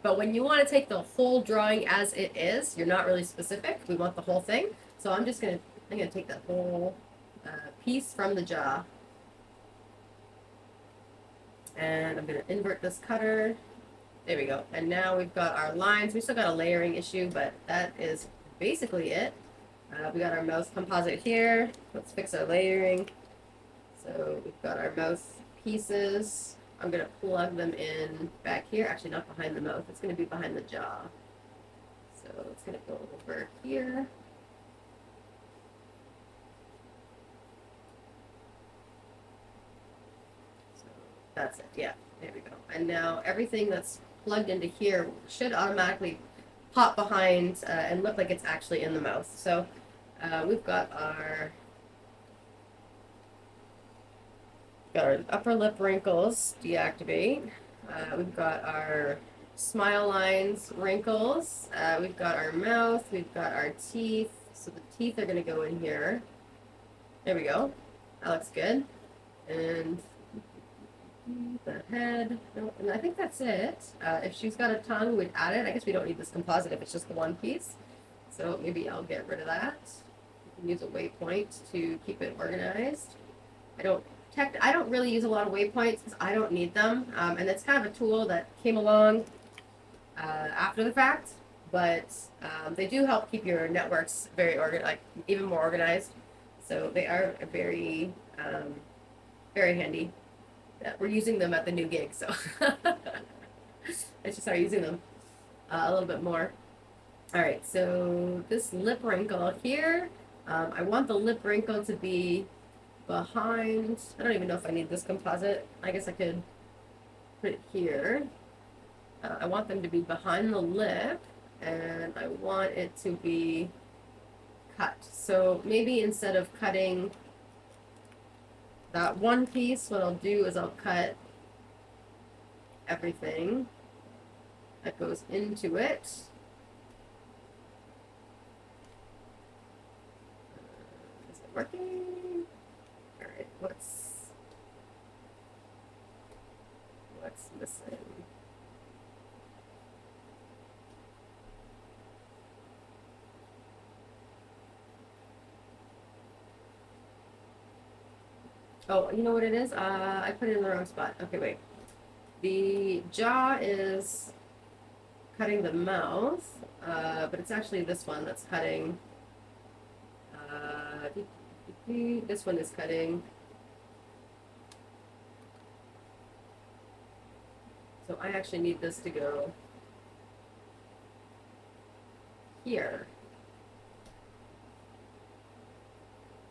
But when you want to take the whole drawing as it is, you're not really specific. We want the whole thing. So I'm gonna take that whole piece from the jaw, and I'm gonna invert this cutter. There we go. And now we've got our lines. We still got a layering issue, but that is basically it. We got our mouth composite here. Let's fix our layering. So we've got our mouth pieces. I'm going to plug them in back here. Actually, not behind the mouth. It's going to be behind the jaw. So it's going to go over here. So that's it. Yeah, there we go. And now everything that's plugged into here should automatically pop behind and look like it's actually in the mouth. So we've got our upper lip wrinkles, deactivate. We've got our smile lines, wrinkles. We've got our mouth. We've got our teeth. So the teeth are going to go in here. There we go. That looks good. And the head. Nope. And I think that's it. If she's got a tongue, we'd add it. I guess we don't need this composite if it's just the one piece. So maybe I'll get rid of that. You can use a waypoint to keep it organized. I don't really use a lot of waypoints because I don't need them, and it's kind of a tool that came along after the fact, but they do help keep your networks very even more organized. So they are very, very handy. We're using them at the new gig, so I should start using them a little bit more. All right, so this lip wrinkle here, I want the lip wrinkle to be behind. I don't even know if I need this composite. I guess I could put it here. I want them to be behind the lip, and I want it to be cut. So maybe instead of cutting that one piece, what I'll do is I'll cut everything that goes into it. Is it working? All right, what's missing? Oh, you know what it is? I put it in the wrong spot. Okay, wait. The jaw is cutting the mouth, but it's actually this one that's cutting. This one is cutting. So I actually need this to go here.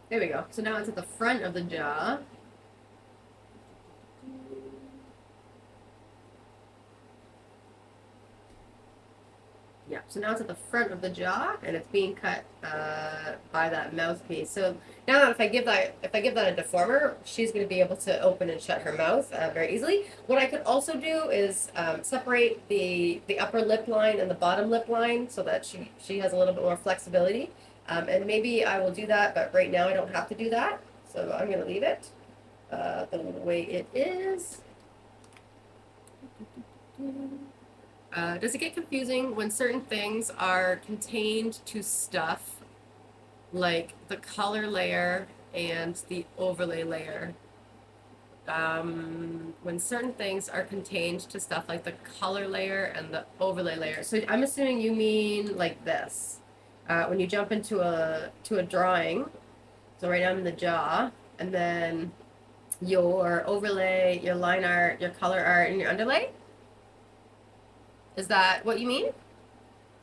There we go. So now it's at the front of the jaw. Yeah, so now it's at the front of the jaw, and it's being cut by that mouthpiece. So now that if I give that a deformer, she's going to be able to open and shut her mouth very easily. What I could also do is separate the upper lip line and the bottom lip line so that she has a little bit more flexibility. And maybe I will do that, but right now I don't have to do that, so I'm going to leave it the way it is. Does it get confusing when certain things are contained to stuff like the color layer and the overlay layer? When certain things are contained to stuff like the color layer and the overlay layer. So I'm assuming you mean like this. When you jump into a drawing, so right now I'm in the jaw, and then your overlay, your line art, your color art, and your underlay. Is that what you mean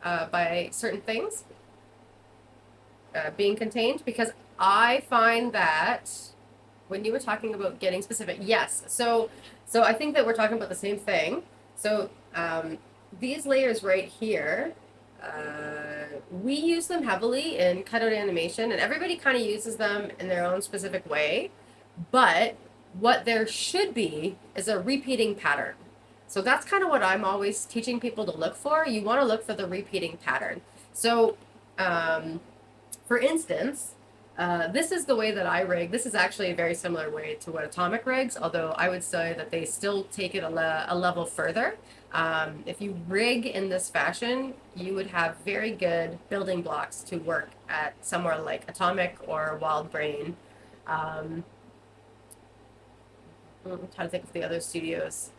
by certain things being contained? Because I find that when you were talking about getting specific, yes. So I think that we're talking about the same thing. So these layers right here, we use them heavily in cutout animation, and everybody kind of uses them in their own specific way. But what there should be is a repeating pattern. So that's kind of what I'm always teaching people to look for. You want to look for the repeating pattern. So, for instance, this is the way that I rig. This is actually a very similar way to what Atomic rigs, although I would say that they still take it a level further. If you rig in this fashion, you would have very good building blocks to work at somewhere like Atomic or Wild Brain. I'm trying to think of the other studios,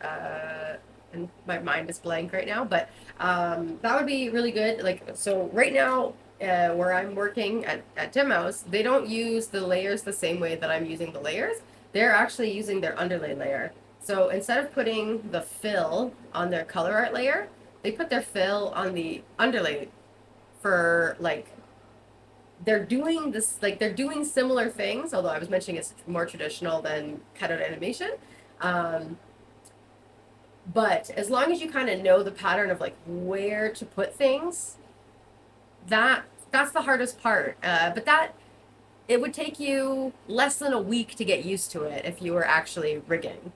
and my mind is blank right now, but that would be really good. Like, so right now, where I'm working at Dim House, they don't use the layers the same way that I'm using the layers. They're actually using their underlay layer. So instead of putting the fill on their color art layer, they put their fill on the underlay for like, they're doing this, like they're doing similar things, although I was mentioning it's more traditional than cutout animation. But as long as you kind of know the pattern of like where to put things, that's the hardest part. But that it would take you less than a week to get used to it if you were actually rigging.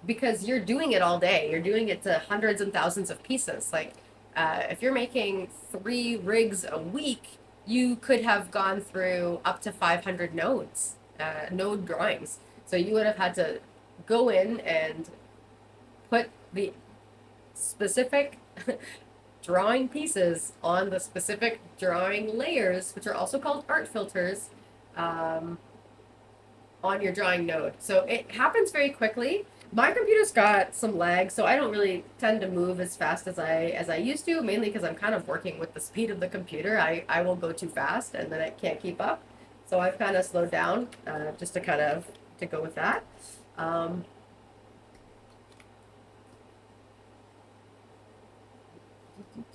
Because you're doing it all day. You're doing it to hundreds and thousands of pieces. Like if you're making 3 rigs a week, you could have gone through up to 500 nodes, node drawings. So you would have had to go in and put the specific drawing pieces on the specific drawing layers, which are also called art filters, on your drawing node. So it happens very quickly. My computer's got some lag, so I don't really tend to move as fast as I used to, mainly because I'm kind of working with the speed of the computer. I will go too fast and then I can't keep up. So I've kind of slowed down just to kind of to go with that.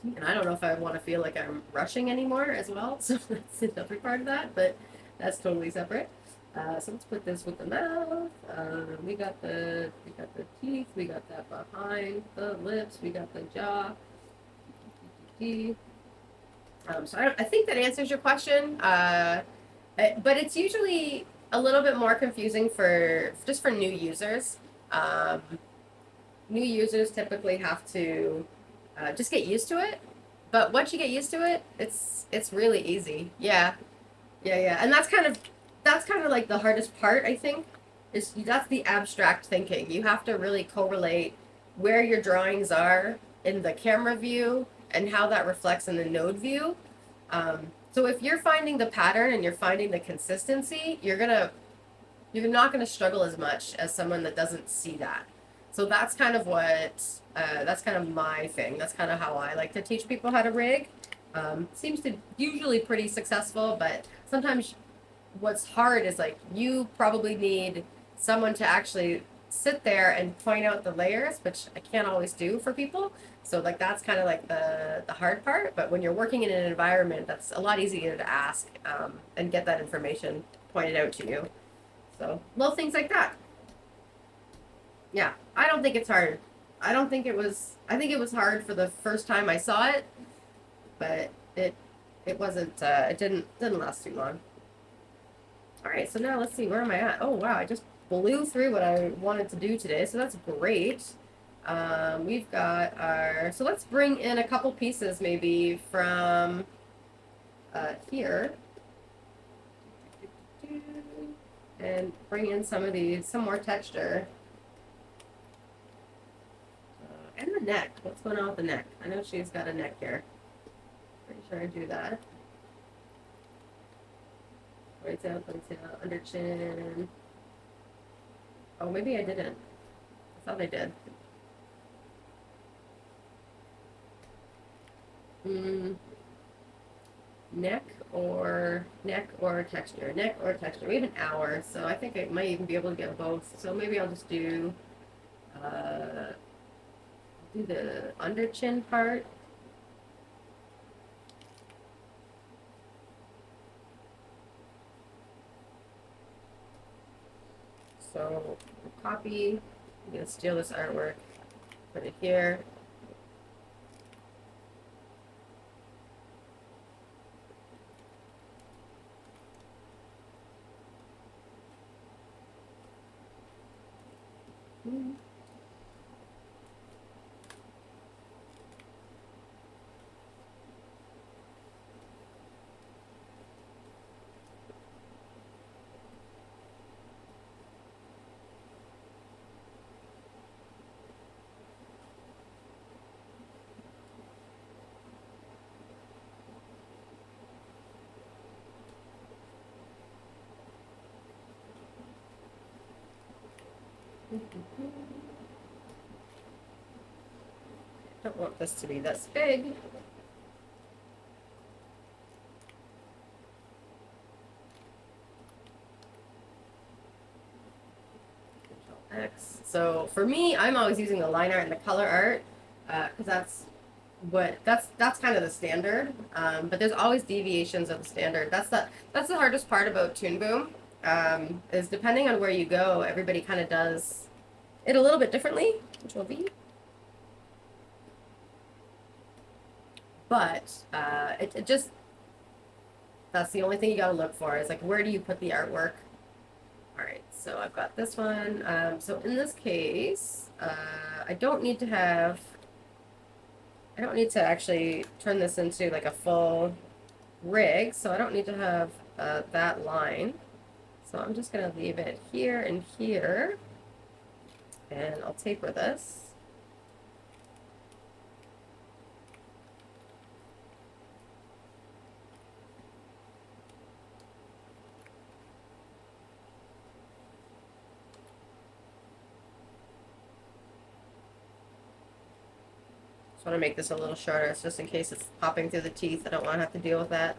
And I don't know if I want to feel like I'm rushing anymore as well. So that's another part of that, but that's totally separate. So let's put this with the mouth. We got the teeth. We got that behind the lips. We got the jaw. So I think that answers your question. But it's usually a little bit more confusing for just for new users. Um, New users typically have to just get used to it. But once you get used to it, it's really easy. Yeah, yeah. And that's kind of like the hardest part, I think, is that's the abstract thinking. You have to really correlate where your drawings are in the camera view and how that reflects in the node view. So if you're finding the pattern and you're finding the consistency, you're not gonna struggle as much as someone that doesn't see that. So that's kind of my thing. That's kind of how I like to teach people how to rig. Seems to usually pretty successful, but sometimes what's hard is like you probably need someone to actually sit there and point out the layers, which I can't always do for people. So like that's kind of like the hard part. But when you're working in an environment, that's a lot easier to ask and get that information pointed out to you. So little things like that. Yeah, I don't think it's hard. I don't think it was. I think it was hard for the first time I saw it, but it wasn't. It didn't last too long. All right, so now let's see, where am I at? Oh wow, I just blew through what I wanted to do today, so that's great. We've got our. So let's bring in a couple pieces maybe from here, and bring in some more texture. And the neck. What's going on with the neck? I know she's got a neck here. Pretty sure I do that. Ponytail, under chin. Oh, maybe I didn't. I thought I did. Neck or texture. Neck or texture. We have an hour, so I think I might even be able to get both. So maybe I'll just do the under chin part. So copy. I'm gonna steal this artwork, put it here. Don't want this to be this big. X. So for me, I'm always using the line art and the color art because that's kind of the standard. But there's always deviations of the standard. That's the hardest part about Toon Boom. Is depending on where you go, everybody kind of does it a little bit differently, which will be. But it just that's the only thing you gotta look for is like where do you put the artwork. All right, so I've got this one. So in this case, I don't need to actually turn this into like a full rig, so I don't need to have that line. So I'm just gonna leave it here and here, and I'll taper this. Want to make this a little shorter. It's just in case it's popping through the teeth. I don't want to have to deal with that.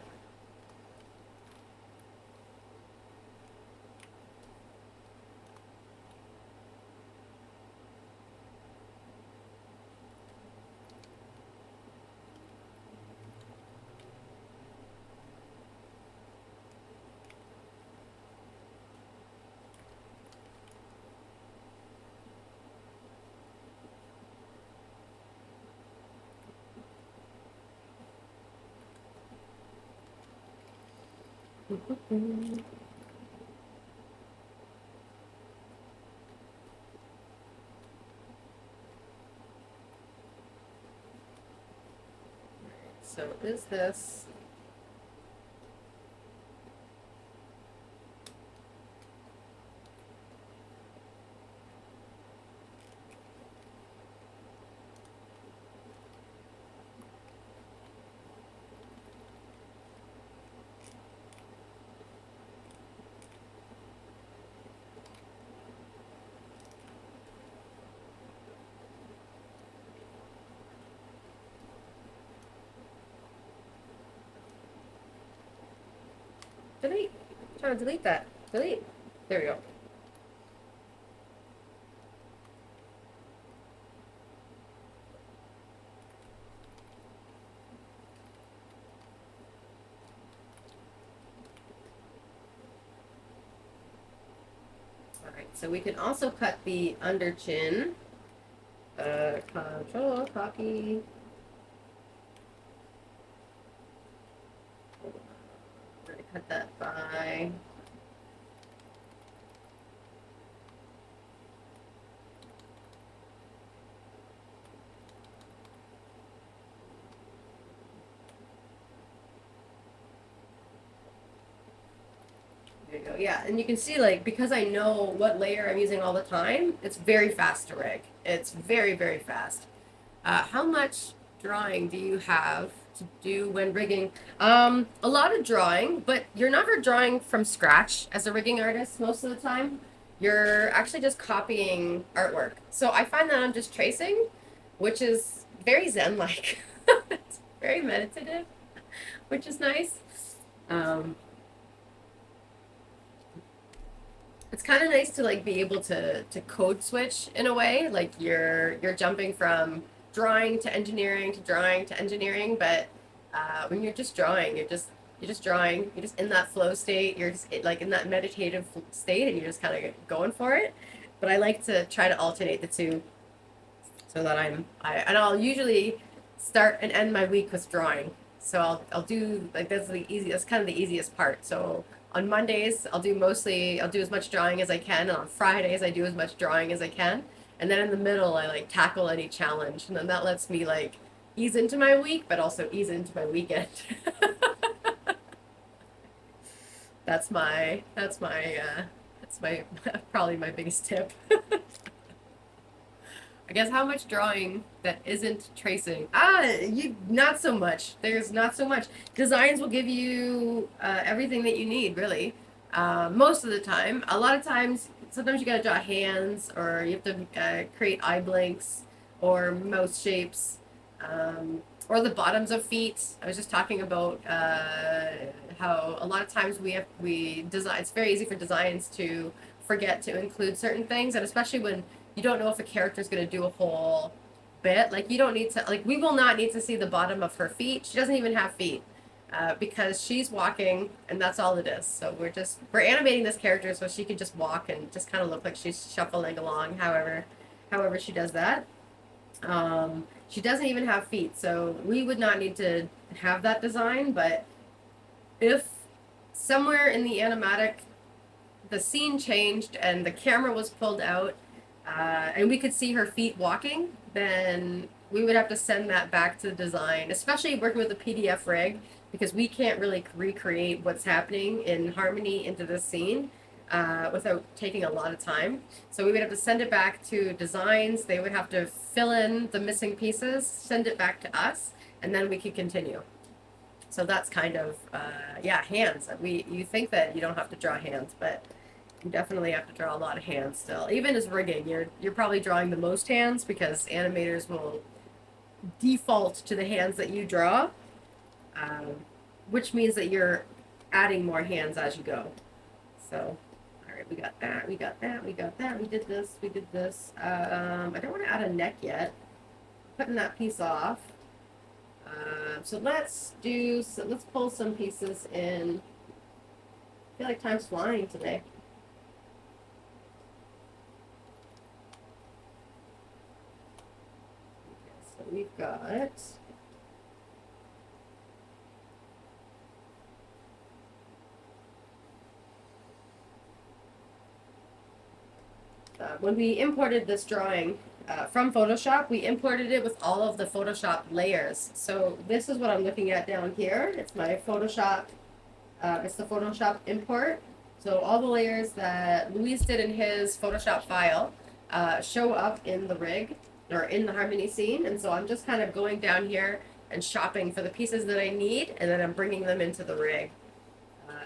So is this... Delete. I'm trying to delete that. Delete. There we go. Alright, so we can also cut the under chin. Control, copy. We're gonna cut that by... There you go. Yeah, and you can see, like, because I know what layer I'm using all the time, it's very fast to rig. It's very, very fast. How much drawing do you have to do when rigging? A lot of drawing, but you're never drawing from scratch as a rigging artist most of the time. You're actually just copying artwork. So I find that I'm just tracing, which is very zen-like. It's very meditative, which is nice. It's kind of nice to like be able to code switch in a way, like you're jumping from drawing to engineering to drawing to engineering, but when you're just drawing, you're just drawing, you're just in that flow state, you're just like in that meditative state, and you're just kind of going for it. But I like to try to alternate the two, so that and I'll usually start and end my week with drawing. So I'll do like that's kind of the easiest part. So on Mondays I'll do as much drawing as I can, and on Fridays I do as much drawing as I can. And then in the middle I like tackle any challenge, and then that lets me like ease into my week but also ease into my weekend. That's my probably my biggest tip. I guess how much drawing that isn't tracing? Not so much. There's not so much. Designs will give you everything that you need, really. Most of the time. A lot of times, sometimes you gotta draw hands, or you have to create eye blinks, or mouth shapes, or the bottoms of feet. I was just talking about how a lot of times we design. It's very easy for designs to forget to include certain things, and especially when you don't know if a character is going to do a whole bit. Like, you don't need to, like, we will not need to see the bottom of her feet. She doesn't even have feet, because she's walking and that's all it is. So we're animating this character so she can just walk and just kind of look like she's shuffling along, however she does that. She doesn't even have feet, so we would not need to have that design. But if somewhere in the animatic the scene changed and the camera was pulled out, and we could see her feet walking, then we would have to send that back to the design, especially working with a PDF rig, because we can't really recreate what's happening in Harmony into this scene without taking a lot of time. So we would have to send it back to designs. They would have to fill in the missing pieces, send it back to us, and then we could continue. So that's kind of, hands. You think that you don't have to draw hands, but you definitely have to draw a lot of hands still. Even as rigging, you're probably drawing the most hands, because animators will default to the hands that you draw, which means that you're adding more hands as you go. So, all right, we got that, we got that, we got that, we did this, we did this. I don't want to add a neck yet. Putting that piece off. So let's pull some pieces in. I feel like time's flying today. So we've got when we imported this drawing from Photoshop, we imported it with all of the Photoshop layers. So this is what I'm looking at down here. It's my Photoshop, it's the Photoshop import. So all the layers that Luis did in his Photoshop file show up in the rig or in the harmony scene. And so I'm just kind of going down here and shopping for the pieces that I need, and then I'm bringing them into the rig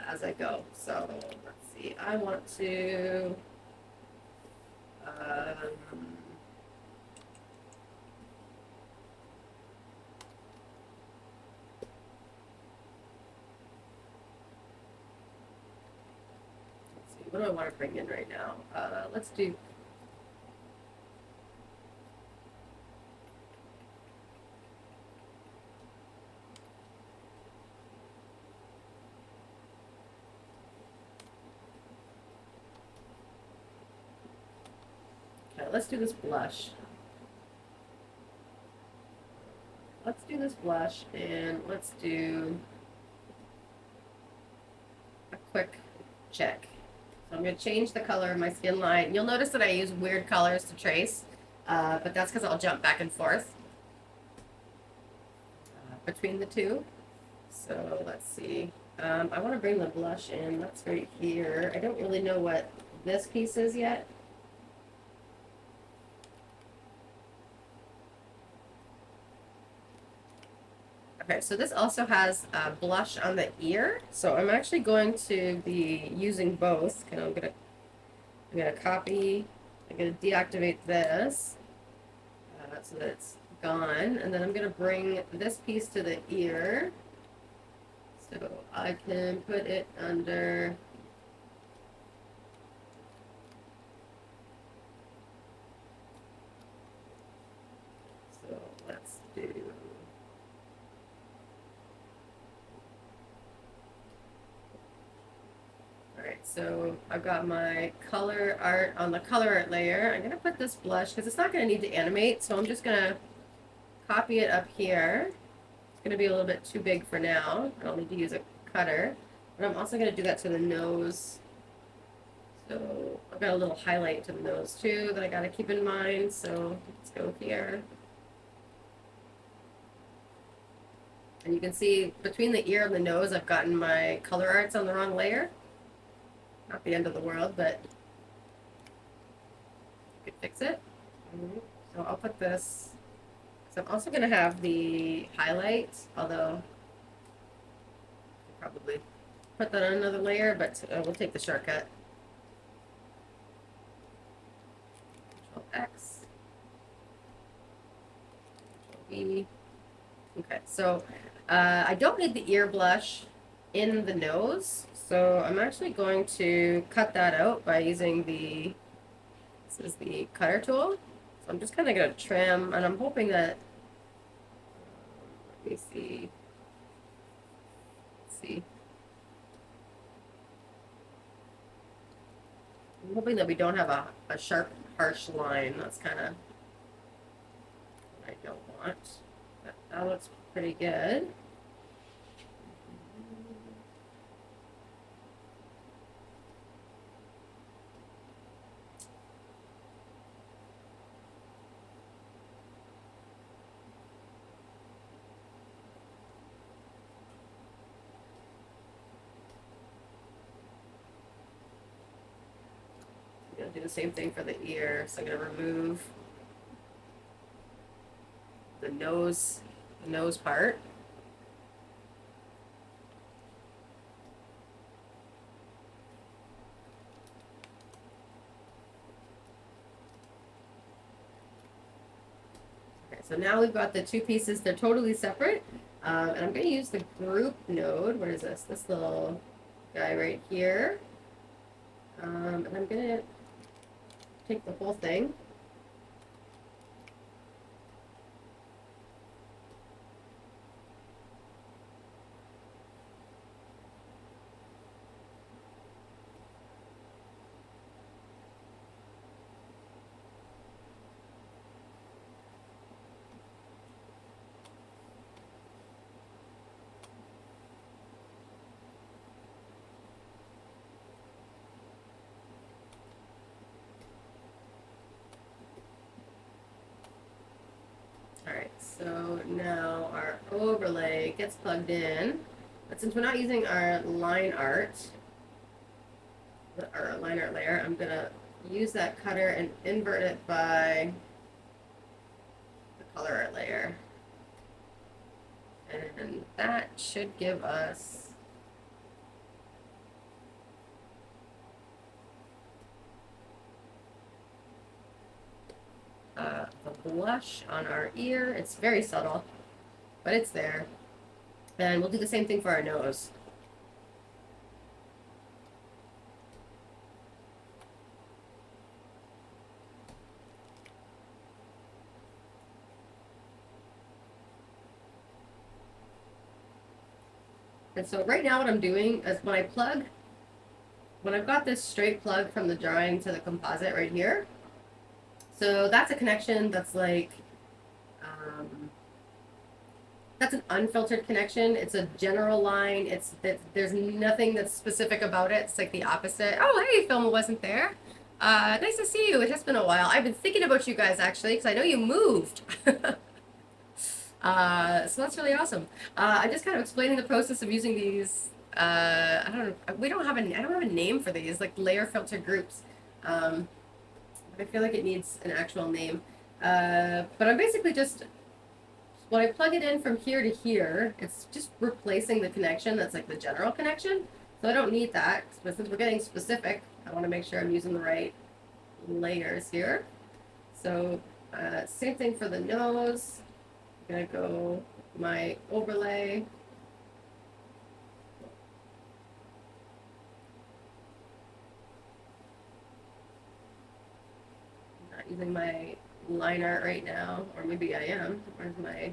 as I go. So let's see, I want to let's see, what do I want to bring in right now? Let's do let's do this blush. Let's do this blush, and let's do a quick check. So I'm going to change the color of my skin line. You'll notice that I use weird colors to trace, but that's because I'll jump back and forth between the two. So let's see. I want to bring the blush in. That's right here. I don't really know what this piece is yet. Okay, so this also has blush on the ear. So I'm actually going to be using both. Okay, I'm gonna copy. I'm gonna deactivate this so that it's gone, and then I'm gonna bring this piece to the ear. So I can put it under. So let's do. Alright, so I've got my color art on the color art layer. I'm going to put this blush because it's not going to need to animate, so I'm just going to copy it up here. It's going to be a little bit too big for now. I don't need to use a cutter. But I'm also going to do that to the nose. So I've got a little highlight to the nose too that I got to keep in mind. So let's go here. And you can see between the ear and the nose, I've gotten my color arts on the wrong layer. Not the end of the world, but you could fix it. So I'll put this. So I'm also going to have the highlight, although I'll probably put that on another layer, but we'll take the shortcut. Control X. Control V. Okay, so I don't need the ear blush in the nose. So I'm actually going to cut that out by using this is the cutter tool. So I'm just kind of going to trim, and I'm hoping that, let me see, let's see. I'm hoping that we don't have a sharp, harsh line. That's kind of what I don't want. But that looks pretty good. Do the same thing for the ear. So I'm going to remove the nose part. Okay, so now we've got the two pieces. They're totally separate. And I'm going to use the group node. Where is this? This little guy right here. And I'm going to take the whole thing. So now our overlay gets plugged in. But since we're not using our line art, our line art layer, I'm gonna use that cutter and invert it by the color art layer. And that should give us the blush on our ear. It's very subtle, but it's there. And we'll do the same thing for our nose. And so right now what I'm doing is when I've got this straight plug from the drawing to the composite right here, so that's a connection that's like, that's an unfiltered connection. It's a general line. There's nothing that's specific about it. It's like the opposite. Oh, hey, Filma wasn't there. Nice to see you. It has been a while. I've been thinking about you guys actually because I know you moved. So that's really awesome. I'm just kind of explaining the process of using these. I don't know. I don't have a name for these, like layer filter groups. But I feel like it needs an actual name. But I'm basically just, when I plug it in from here to here, it's just replacing the connection that's like the general connection. So I don't need that. But since we're getting specific, I want to make sure I'm using the right layers here. So same thing for the nose. I'm gonna go my overlay. I'm not using my line art right now, or maybe I am. Where's my...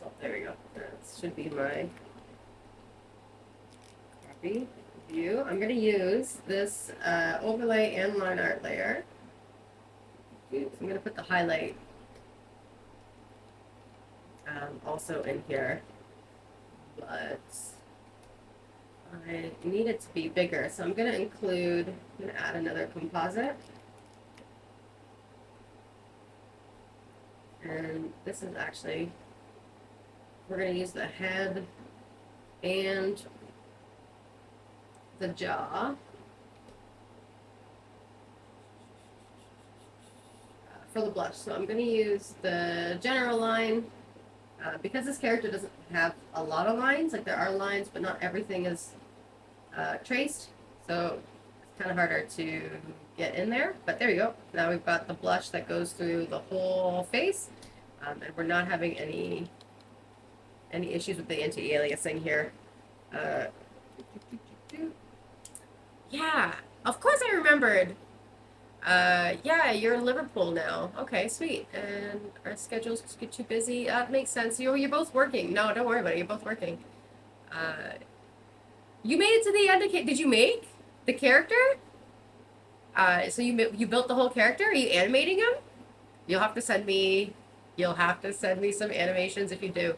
Oh, there we go. That should be my copy view. I'm gonna use this overlay and line art layer. I'm gonna put the highlight also in here, but I need it to be bigger, so I'm gonna add another composite. And this is actually, we're gonna use the head and the jaw for the blush. So I'm going to use the general line because this character doesn't have a lot of lines. Like there are lines, but not everything is traced. So it's kind of harder to get in there. But there you go. Now we've got the blush that goes through the whole face, and we're not having any issues with the anti-aliasing here. Yeah, of course I remembered. Yeah, you're in Liverpool now. Okay, sweet. And our schedules get too busy. That makes sense. You're both working. No, don't worry about it. You're both working. You made it to the end of... Did you make the character? So you built the whole character? Are you animating him? You'll have to send me some animations if you do.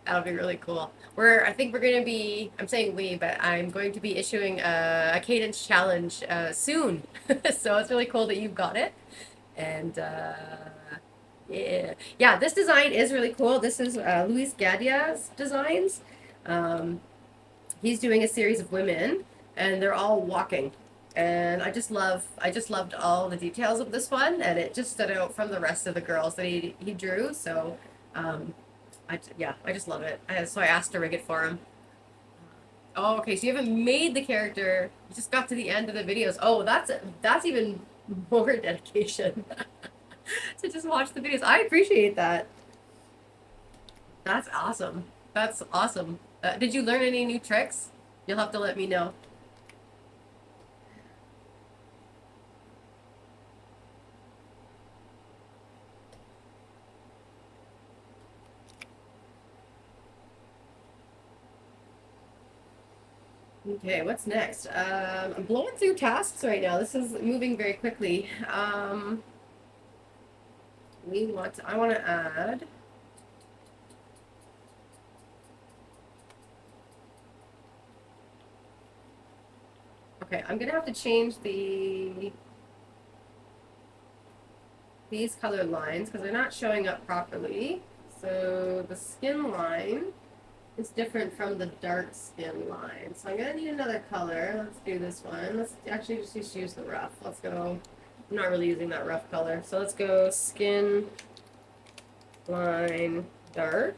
That'll be really cool. I think we're going to be, I'm saying we, but I'm going to be issuing a cadence challenge soon. So it's really cool that you've got it. And yeah, this design is really cool. This is Luis Gadea's designs. He's doing a series of women, and they're all walking. And I just loved all the details of this one, and it just stood out from the rest of the girls that he drew. So I just love it. So I asked to rig it for him. Oh, okay. So you haven't made the character. You just got to the end of the videos. Oh, that's even more dedication to just watch the videos. I appreciate that. That's awesome. That's awesome. Did you learn any new tricks? You'll have to let me know. Okay, what's next? I'm blowing through tasks right now. This is moving very quickly. I want to add. Okay, I'm gonna have to change these color lines because they're not showing up properly. So the skin line is different from the dark skin line. So I'm gonna need another color. Let's do this one. Let's actually just use the rough. Let's go. I'm not really using that rough color. So let's go skin line dark.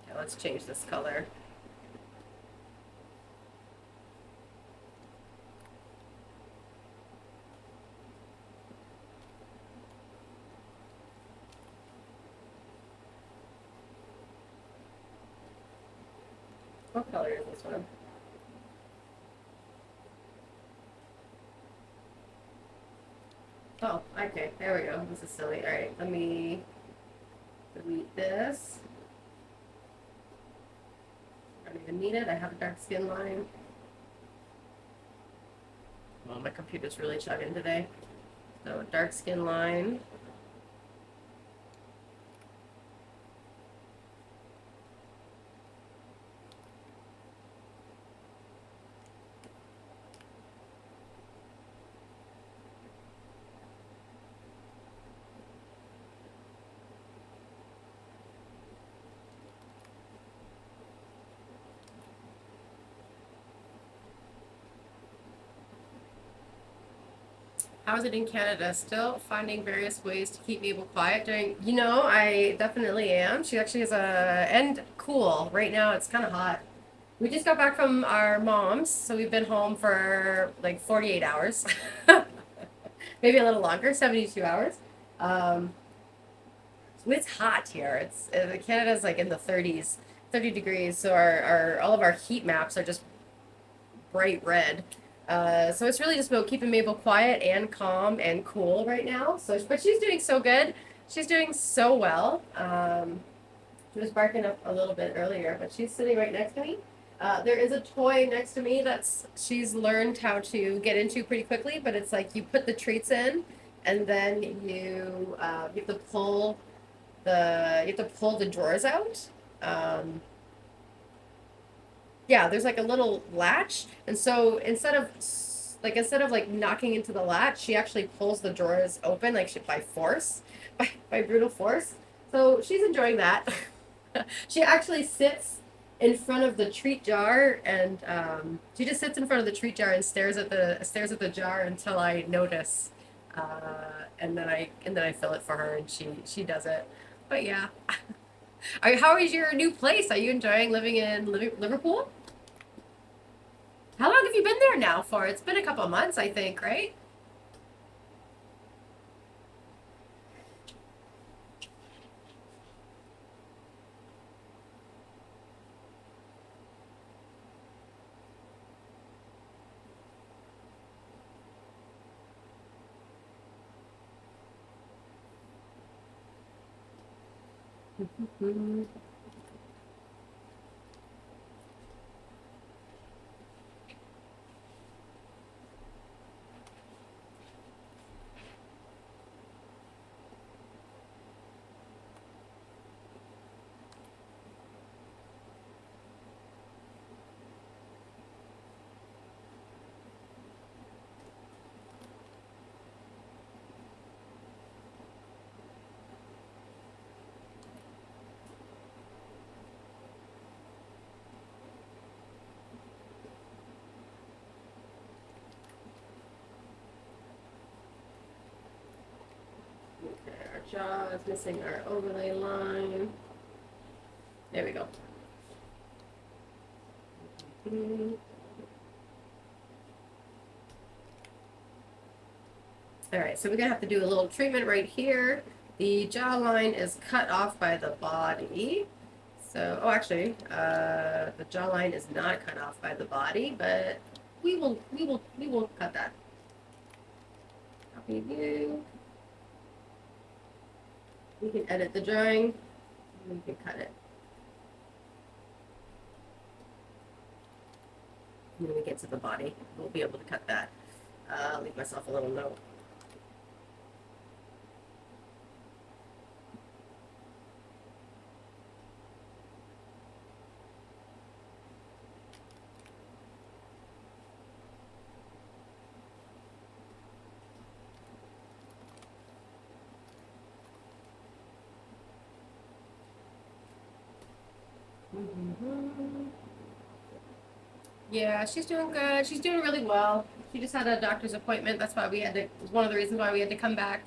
Okay, let's change this color. What color is this one? Oh, okay, there we go. This is silly. All right, let me delete this. I don't even need it. I have a dark skin line. Well, my computer's really chugging today. So dark skin line. How's it in Canada? Still finding various ways to keep Mabel quiet during, I definitely am. She actually is and cool. Right now it's kind of hot. We just got back from our mom's, so we've been home for like 48 hours. Maybe a little longer, 72 hours. Um, so it's hot here. Canada's like in the 30s, 30 degrees. So our all of our heat maps are just bright red. So it's really just about keeping Mabel quiet and calm and cool right now. So, but she's doing so good. She's doing so well. She was barking up a little bit earlier, but she's sitting right next to me. There is a toy next to me she's learned how to get into pretty quickly, but it's like you put the treats in, and then you have to pull the drawers out. Yeah, there's like a little latch, and so instead of like knocking into the latch, she actually pulls the drawers open by force, by brutal force. So she's enjoying that. She actually sits in front of the treat jar, and she just sits in front of the treat jar and stares at the jar until I notice, and then I fill it for her, and she does it. But yeah, how is your new place? Are you enjoying living in Liverpool? How long have you been there now for? It's been a couple of months, I think, right? Okay, our jaw is missing our overlay line. There we go. All right, so we're gonna have to do a little treatment right here. The jawline is cut off by the body. So, oh, actually, the jawline is not cut off by the body, but we will cut that. Copy view. We can edit the drawing. We can cut it. When we get to the body, we'll be able to cut that. I'll leave myself a little note. Yeah, she's doing good. She's doing really well. She just had a doctor's appointment. That's why we had to, it was one of the reasons why we had to come back.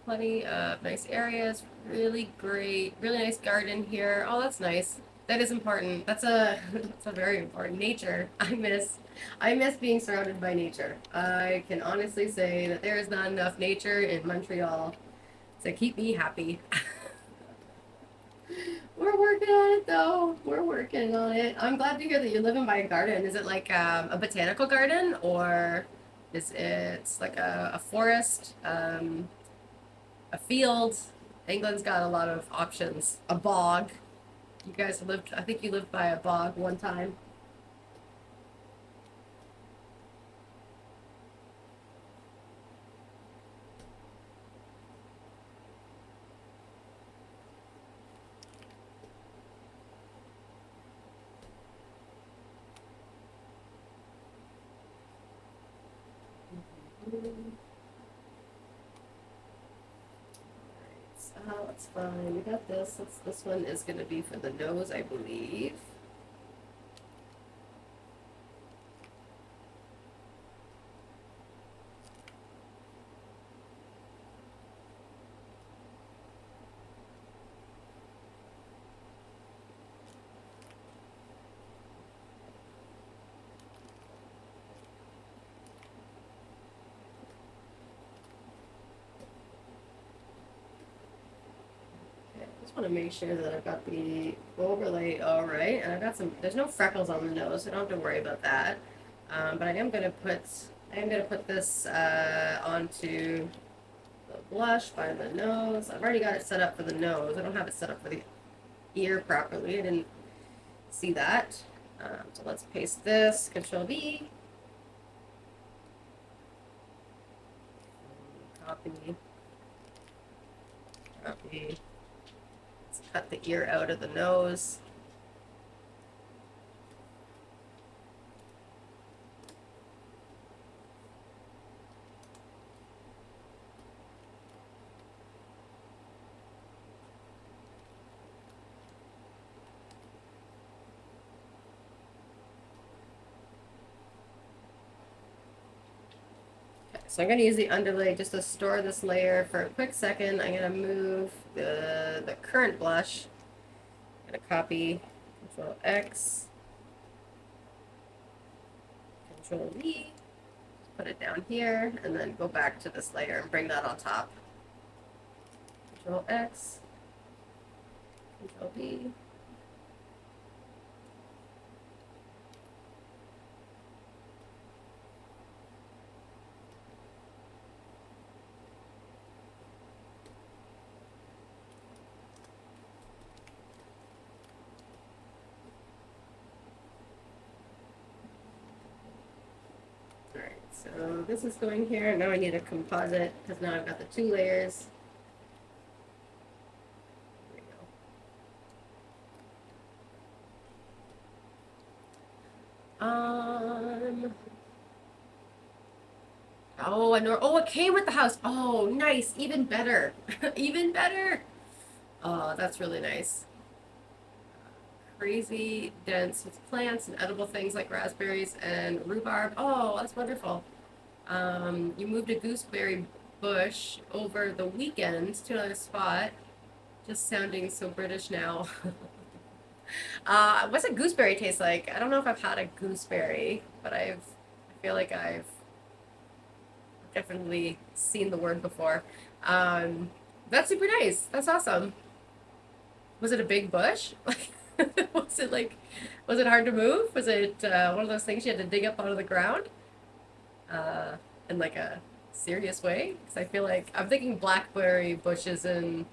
Plenty of nice areas, really great, really nice garden here. Oh, that's nice. That is important. That's a that's a very important nature. I miss being surrounded by nature. I can honestly say that there is not enough nature in Montreal to keep me happy. We're working on it though. We're working on it. I'm glad to hear that you're living by a garden. Is it like a botanical garden or is it like a forest, a field? England's got a lot of options. A bog. You guys lived, I think you lived by a bog one time. That's fine. We got this. This one is going to be for the nose, I believe. Just want to make sure that I've got the overlay all right, and I've got some. There's no freckles on the nose, so I don't have to worry about that. But I am gonna put this onto the blush by the nose. I've already got it set up for the nose. I don't have it set up for the ear properly. I didn't see that. So let's paste this. Control V. Copy. Copy. Cut the ear out of the nose. Okay, so I'm going to use the underlay just to store this layer for a quick second. I'm going to move the current blush. I'm going to copy Control X, Control V, put it down here, and then go back to this layer and bring that on top. Control X, Control V. So this is going here. Now I need a composite because now I've got the two layers. There we go. Oh, it came with the house. Oh, nice. Even better. Even better. Oh, that's really nice. Crazy dense with plants and edible things like raspberries and rhubarb. Oh, that's wonderful. You moved a gooseberry bush over the weekend to another spot. Just sounding so British now. What's a gooseberry taste like? I don't know if I've had a gooseberry, but I feel like I've definitely seen the word before. Um, that's super nice. That's awesome. Was it a big bush? Was it like, was it hard to move? Was it one of those things you had to dig up out of the ground? Uh, in like a serious way? Because I feel like I'm thinking blackberry bushes in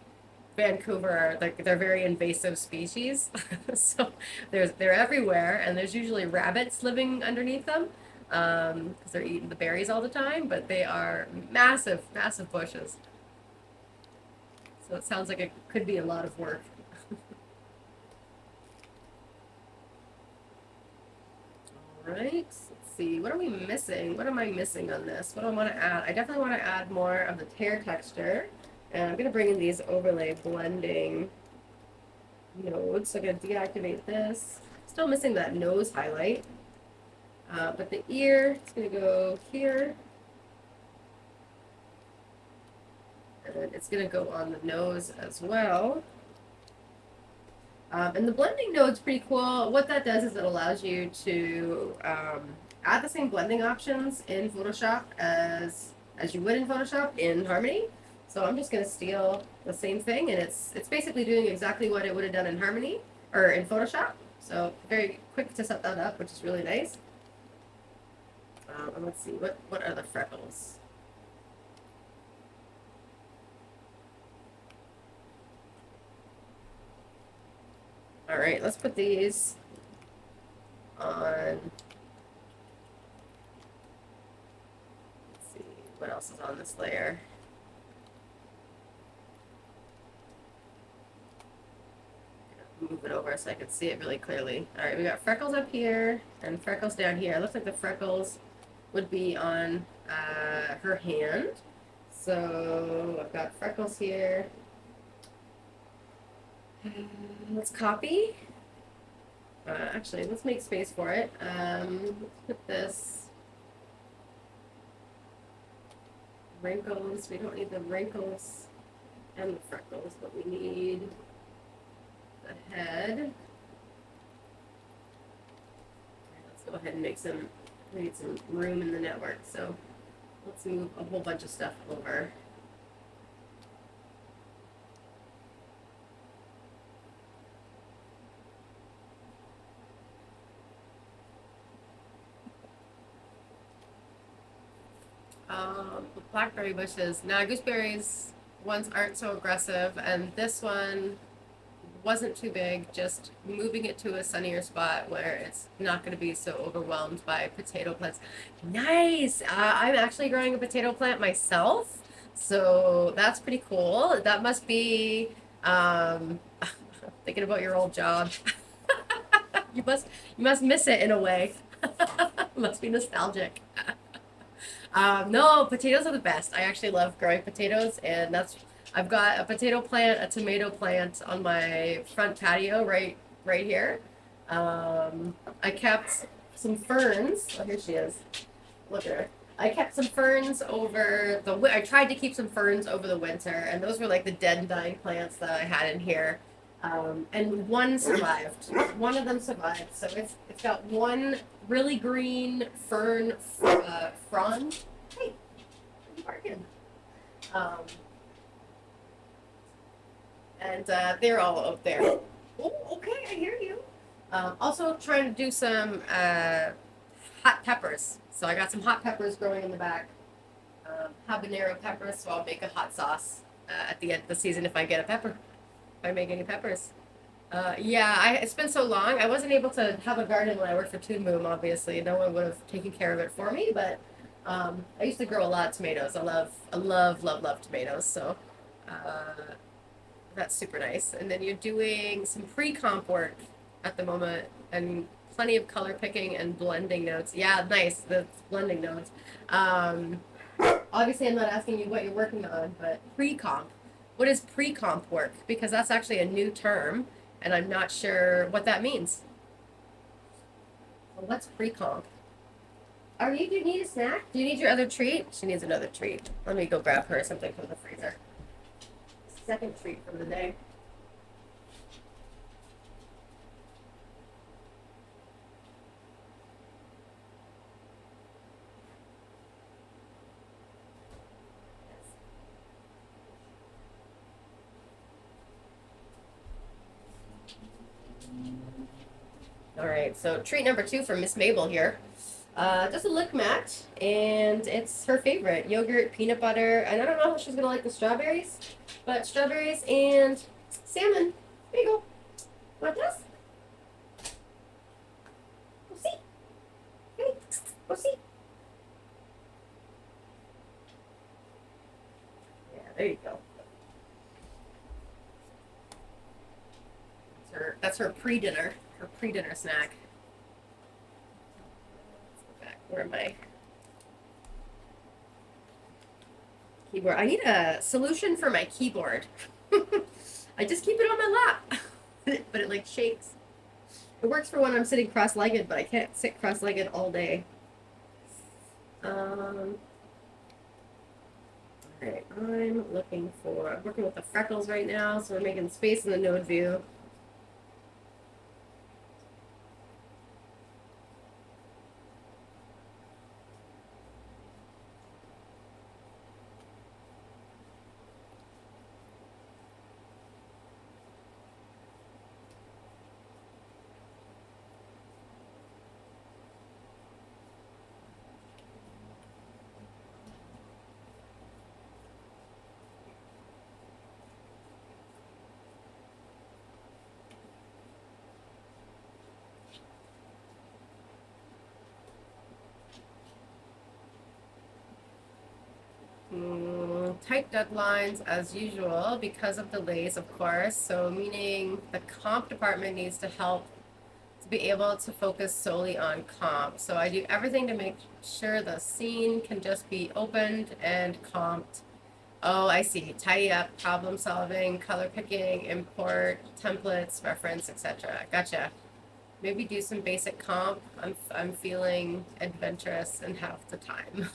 Vancouver are like they're very invasive species. So they're everywhere, and there's usually rabbits living underneath them because they're eating the berries all the time. But they are massive, massive bushes. So it sounds like it could be a lot of work. All right, let's see. What are we missing? What am I missing on this? What do I want to add? I definitely want to add more of the tear texture. And I'm going to bring in these overlay blending nodes. So I'm going to deactivate this. Still missing that nose highlight. But the ear, it's going to go here. And it's going to go on the nose as well. And the blending node's pretty cool. What that does is it allows you to add the same blending options in Photoshop as you would in Photoshop in Harmony. So I'm just going to steal the same thing, and it's basically doing exactly what it would have done in Harmony or in Photoshop. So very quick to set that up, which is really nice. And let's see, what are the freckles? All right, let's put these on. Let's see, what else is on this layer? Move it over so I can see it really clearly. All right, we got freckles up here and freckles down here. It looks like the freckles would be on her hand. So I've got freckles here. Let's copy. Actually, let's make space for it. Let's put this wrinkles. We don't need the wrinkles and the freckles, but we need the head. Let's go ahead and make some room in the network. So let's move a whole bunch of stuff over. Blackberry bushes. Now, gooseberries ones aren't so aggressive, and this one wasn't too big, just moving it to a sunnier spot where it's not going to be so overwhelmed by potato plants. Nice! I'm actually growing a potato plant myself, so that's pretty cool. That must be thinking about your old job. You must miss it in a way. Must be nostalgic. No, potatoes are the best. I actually love growing potatoes, and I've got a potato plant, a tomato plant on my front patio right here. I kept some ferns. Oh, here she is. Look at her. I kept some ferns over I tried to keep some ferns over the winter, and those were like the dead and dying plants that I had in here. And one survived. One of them survived. So it's got one really green fern frond. Hey, I'm barking. And they're all up there. Oh, okay, I hear you. Also trying to do some hot peppers. So I got some hot peppers growing in the back. Habanero peppers, so I'll make a hot sauce at the end of the season if I get a pepper. If I make any peppers. Yeah, it's been so long. I wasn't able to have a garden when I worked for Toon Boom, obviously. No one would have taken care of it for me, but I used to grow a lot of tomatoes. I love tomatoes, so that's super nice. And then you're doing some pre-comp work at the moment and plenty of color picking and blending notes. Yeah, nice, the blending notes. Obviously, I'm not asking you what you're working on, but pre-comp. What is pre-comp work? Because that's actually a new term, and I'm not sure what that means. Well, what's pre-comp? Do you need a snack? Do you need your other treat? She needs another treat. Let me go grab her something from the freezer. Second treat from the day. All right, so treat number 2 from Miss Maybel here. Just a lick matte, and it's her favorite, yogurt, peanut butter, and I don't know how she's gonna like the strawberries, but strawberries and salmon. There you go. Want this? Go see. Hey, go see. Yeah, there you go. That's her pre-dinner snack. Let's go back. Where am I? Keyboard. I need a solution for my keyboard. I just keep it on my lap, but it like shakes. It works for when I'm sitting cross-legged, but I can't sit cross-legged all day. All right, I'm working with the freckles right now, so we're making space in the node view. Tight deadlines as usual because of delays, of course. So meaning the comp department needs to help to be able to focus solely on comp. So I do everything to make sure the scene can just be opened and comped. Oh, I see. Tidy up, problem solving, color picking, import, templates, reference, etc. Gotcha. Maybe do some basic comp. I'm feeling adventurous and have the time.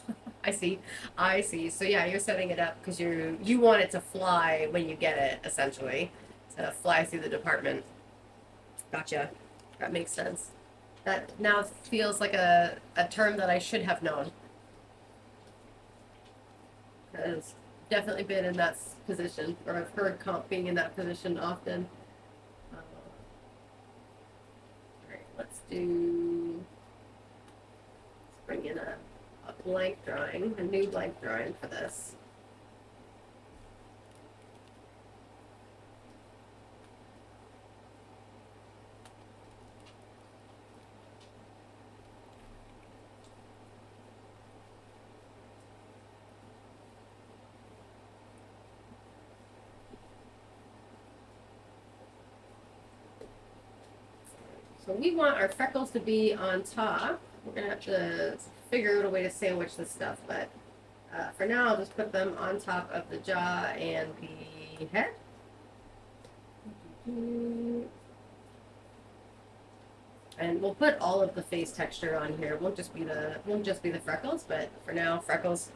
I see. I see. So yeah, you're setting it up because you want it to fly when you get it, essentially. To fly through the department. Gotcha. That makes sense. That now feels like a term that I should have known. Because definitely been in that position, or I've heard comp being in that position often. Let's bring in a blank drawing, a new blank drawing for this. So we want our freckles to be on top. We're gonna have to figure out a way to sandwich this stuff, but for now I'll just put them on top of the jaw and the head. And we'll put all of the face texture on here. It won't just be the freckles, but for now, freckles.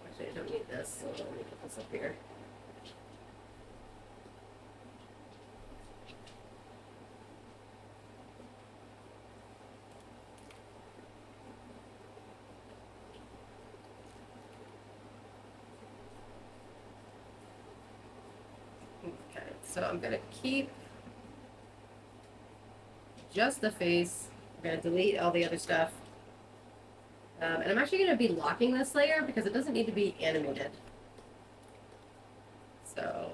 Actually, I don't need this, so let me put this up here. Okay, so I'm gonna keep just the face. I'm gonna delete all the other stuff. And I'm actually going to be locking this layer because it doesn't need to be animated. So,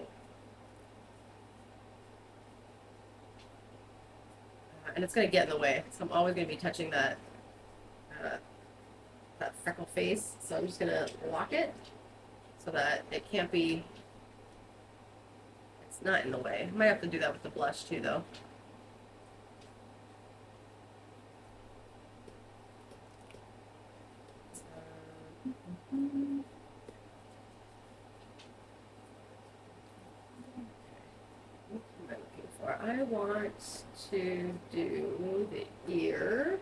and it's going to get in the way. So I'm always going to be touching that freckle face. So I'm just going to lock it so that it can't be, it's not in the way. I might have to do that with the blush too, though. I want to do the ear.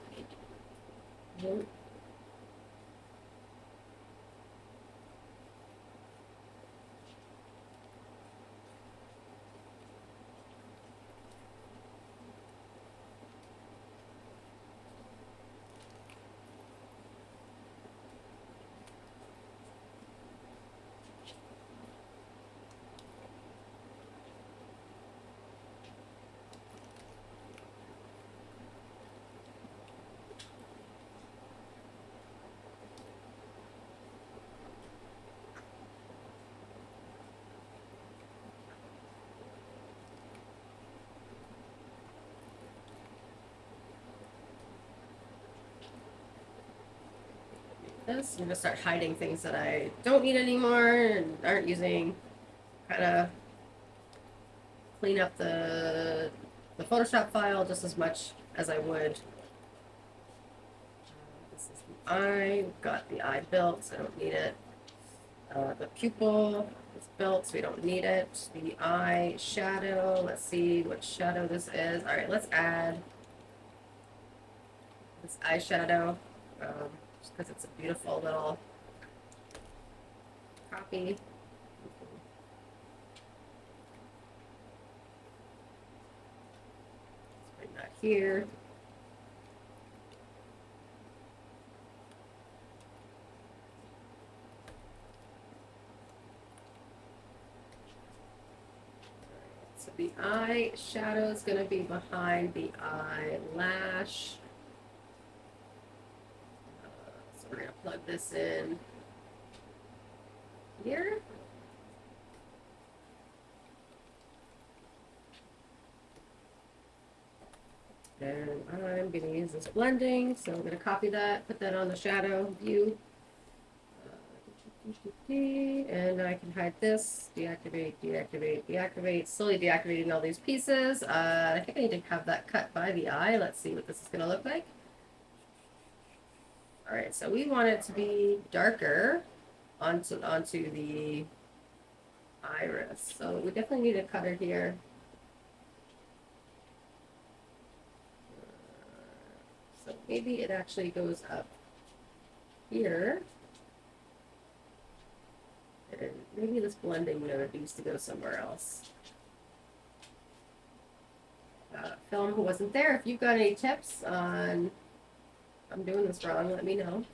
This. I'm gonna start hiding things that I don't need anymore and aren't using. Kind of clean up the Photoshop file just as much as I would. This is the eye. We've got the eye built, so I don't need it. The pupil is built, so we don't need it. The eye shadow. Let's see what shadow this is. All right, let's add this eyeshadow. Just because it's a beautiful little copy. Let's bring that here. So the eye shadow is going to be behind the eyelash. So we're going to plug this in here. And I'm going to use this blending, so I'm going to copy that, put that on the shadow view. And I can hide this, deactivate, deactivate, deactivate, slowly deactivating all these pieces. I think I need to have that cut by the eye. Let's see what this is going to look like. All right, so we want it to be darker onto the iris. So we definitely need a cutter here. So maybe it actually goes up here. And maybe this blending node needs to go somewhere else. Film who wasn't there, if you've got any tips on if I'm doing this wrong, let me know.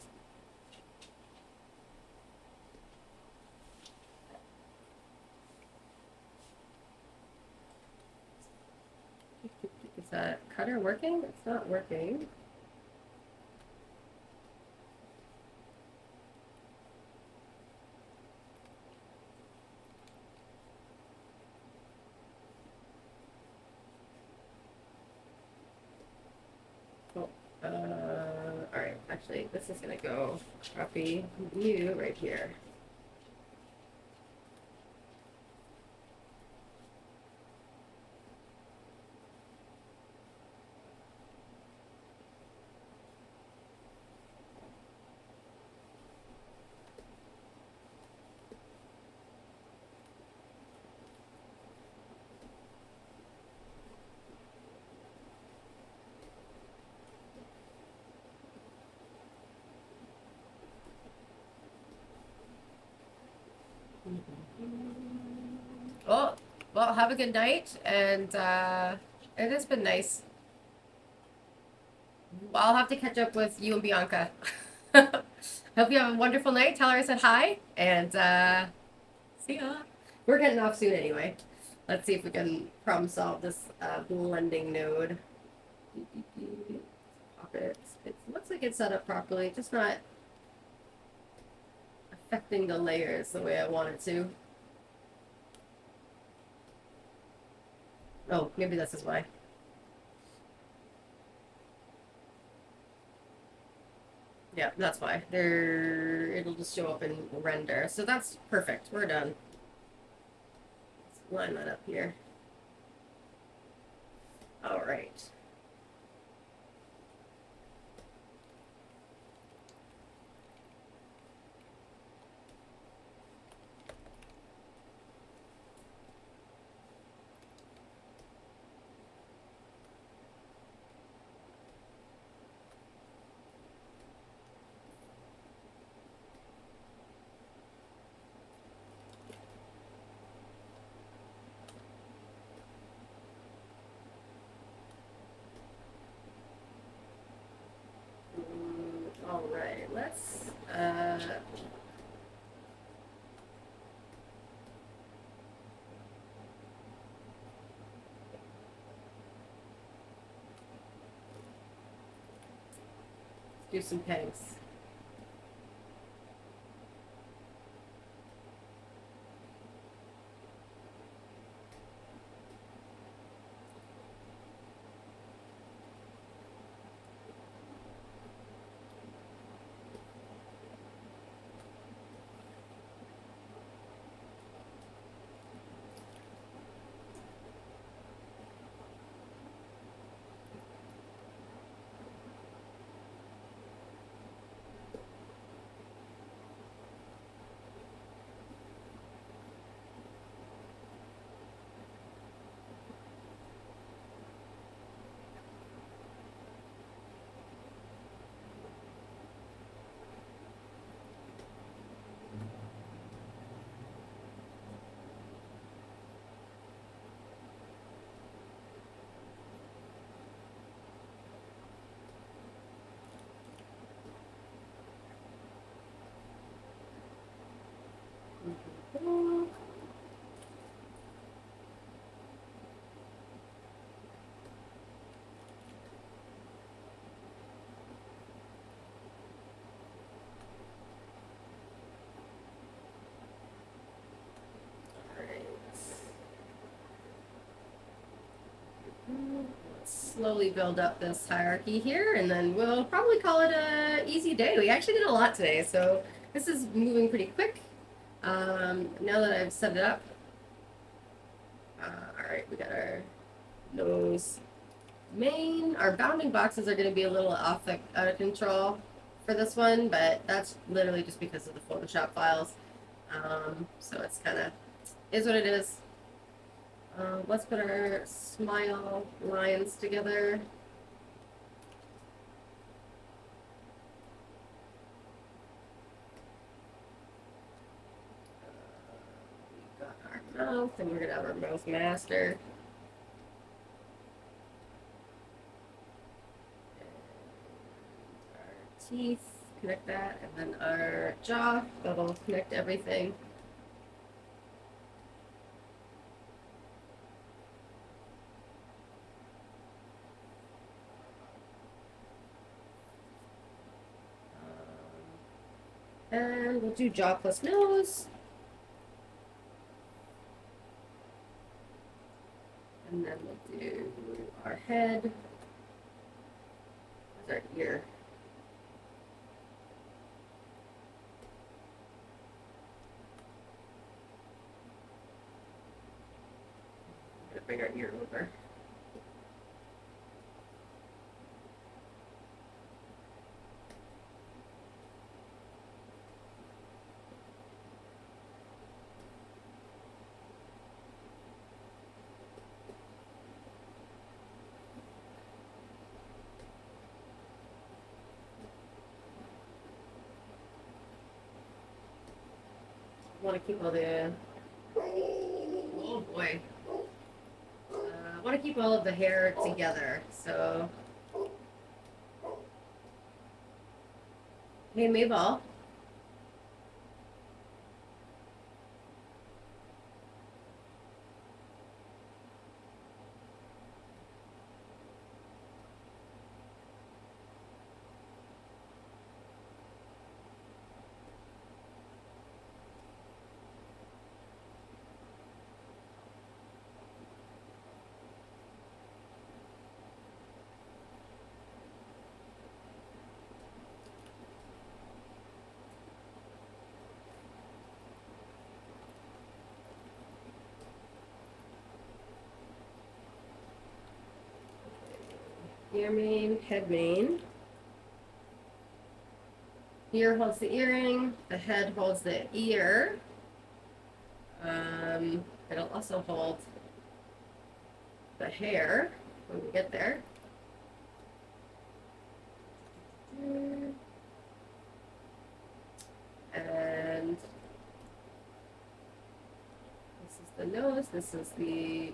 Is that cutter working? It's not working. All right, actually, this is gonna go copy view right here. Oh, well, have a good night, and it has been nice. I'll have to catch up with you and Bianca. Hope you have a wonderful night. Tell her I said hi, and see ya. We're getting off soon anyway. Let's see if we can problem solve this blending node. Pop it. It looks like it's set up properly, just not affecting the layers the way I want it to. Oh, maybe this is why. Yeah, that's why. It'll just show up in render. So that's perfect. We're done. Let's line that up here. All right. do some pegs. Let's slowly build up this hierarchy here, and then we'll probably call it a easy day. We actually did a lot today, so this is moving pretty quick. Now that I've set it up, all right, we got our nose main. Our bounding boxes are going to be a little out of control for this one, but that's literally just because of the Photoshop files. So it's kind of is what it is. Let's put our smile lines together. We've got our mouth, and we're going to have our mouth master. And our teeth, connect that, and then our jaw, that'll connect everything. And we'll do jaw plus nose. And then we'll do our head. Where's our ear? I'm gonna bring our ear over. Want to keep all the oh boy want to keep all of the hair together, so hey Maybel, ear main, head main. Ear holds the earring, the head holds the ear. It'll also hold the hair when we get there. And this is the nose, this is the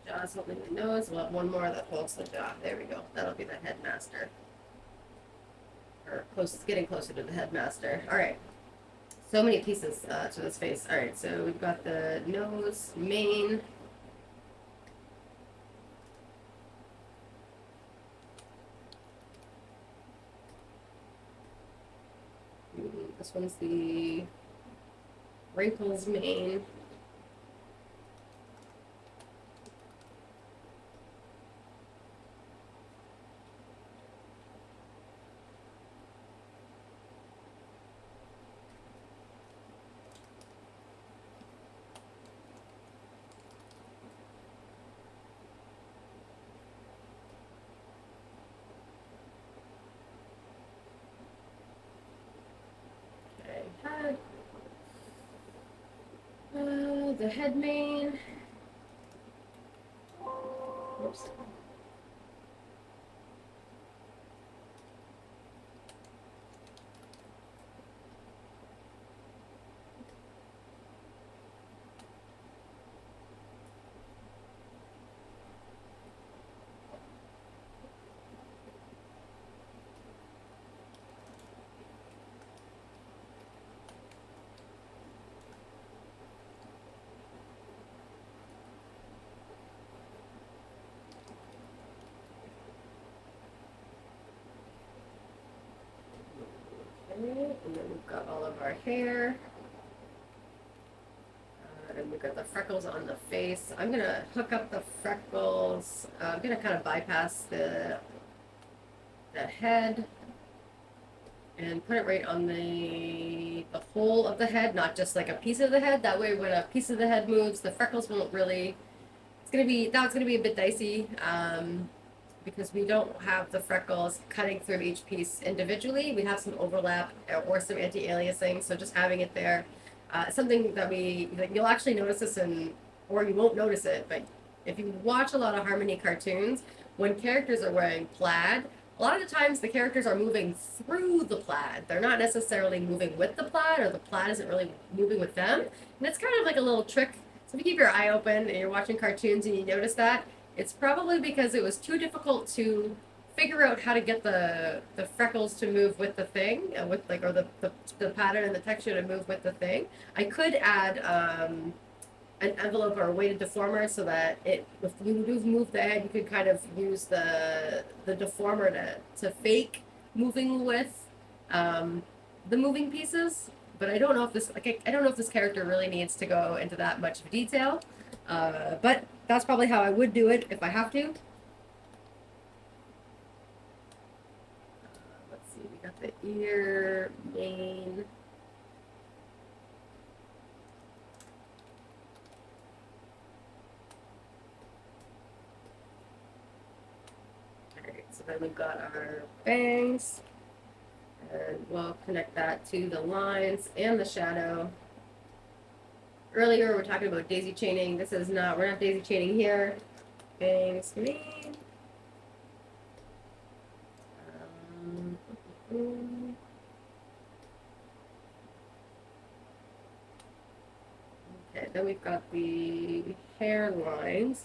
jaw's holding the nose. We'll have one more that holds the jaw. There we go. That'll be the headmaster. Or close, getting closer to the headmaster. All right. So many pieces to this face. All right. So we've got the nose, mane. This one's the wrinkles mane. Head. The head mane. Oops. And then we've got all of our hair. And we've got the freckles on the face. I'm going to hook up the freckles. I'm going to kind of bypass the head and put it right on the whole of the head, not just like a piece of the head. That way when a piece of the head moves, the freckles won't really, that's going to be a bit dicey. Because we don't have the freckles cutting through each piece individually. We have some overlap or some anti-aliasing, so just having it there. Something that you'll actually notice this or you won't notice it, but if you watch a lot of Harmony cartoons, when characters are wearing plaid, a lot of the times the characters are moving through the plaid. They're not necessarily moving with the plaid, or the plaid isn't really moving with them. And it's kind of like a little trick. So if you keep your eye open and you're watching cartoons and you notice that, it's probably because it was too difficult to figure out how to get the freckles to move with the thing, or the pattern and the texture to move with the thing. I could add an envelope or a weighted deformer so that if you move the head, you could kind of use the deformer to fake moving with the moving pieces. But I don't know if this character really needs to go into that much detail. But that's probably how I would do it if I have to. Let's see, we got the ear, mane. Alright, so then we've got our bangs. And we'll connect that to the lines and the shadow. Earlier, we were talking about daisy chaining. We're not daisy chaining here. Bangs, mane. Okay, then we've got the hair lines.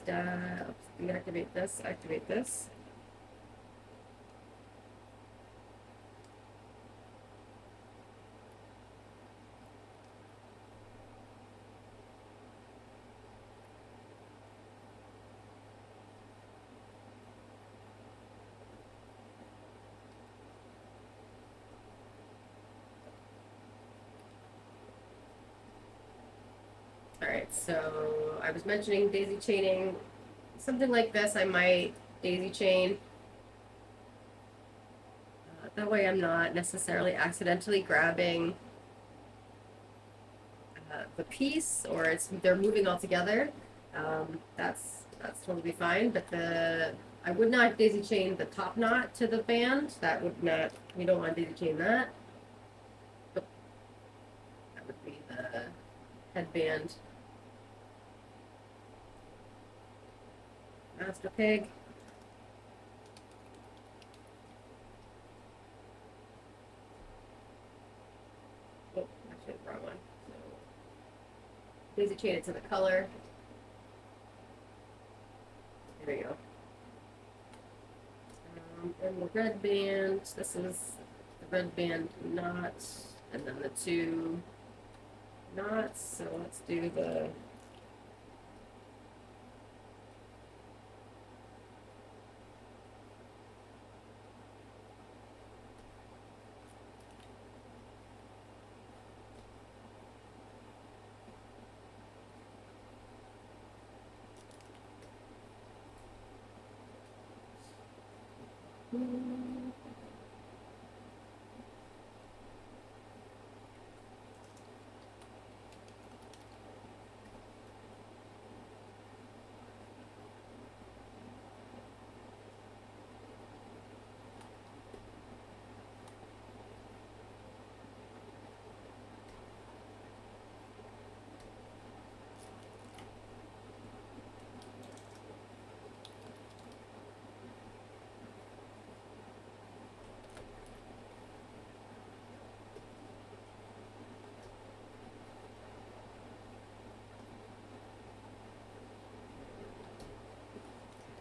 We activate this, activate this. Alright, so I was mentioning daisy chaining. Something like this I might daisy chain. That way I'm not necessarily accidentally grabbing the piece, or they're moving all together. That's totally fine, but I would not daisy chain the top knot to the band. That would not, we don't want to daisy chain that. That would be the headband. Master Pig. Oh, actually the wrong one. So, daisy chain it to the color. There we go. And the red band, this is the red band knot, and then the two knots. So let's do the I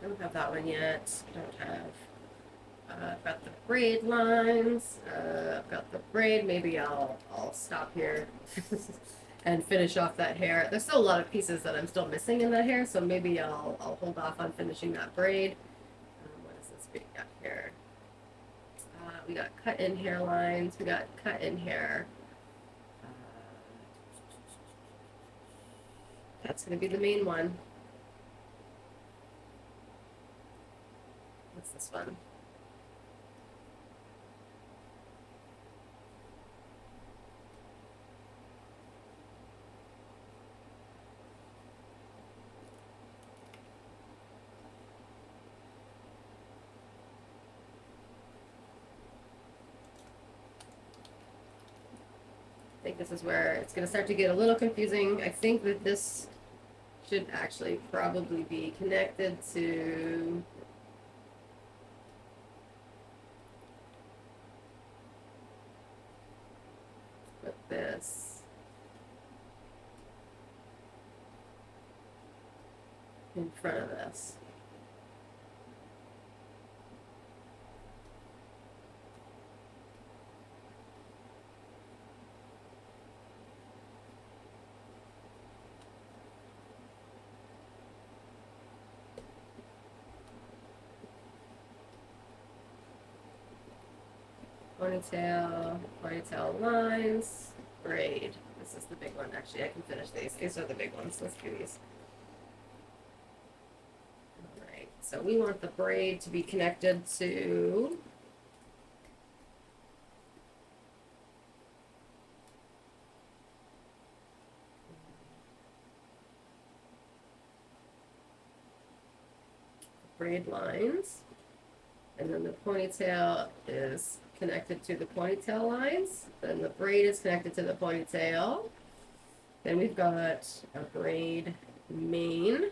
don't have that one yet. I don't have. I've got the braid lines. I've got the braid. Maybe I'll stop here and finish off that hair. There's still a lot of pieces that I'm still missing in that hair, so maybe I'll hold off on finishing that braid. What is this we got here? We got cut in hairlines. We got cut in hair. That's going to be the main one. What's this one? I think this is where it's going to start to get a little confusing. I think that this should actually probably be connected to this in front of this. Ponytail lines, braid. This is the big one. Actually, I can finish these. These are the big ones. Let's do these. All right. So we want the braid to be connected to braid lines. And then the ponytail is connected to the ponytail lines. Then the braid is connected to the ponytail. Then we've got a braid mane.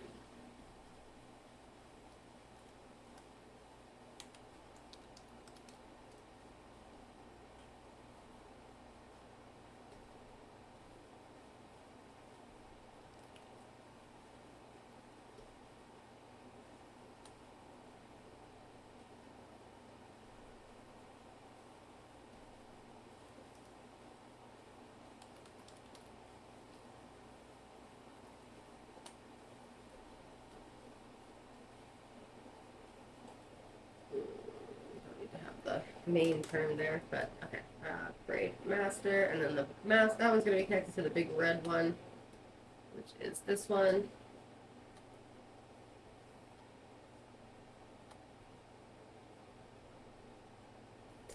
Main term there, but okay. Braid master, and then the that one's going to be connected to the big red one, which is this one.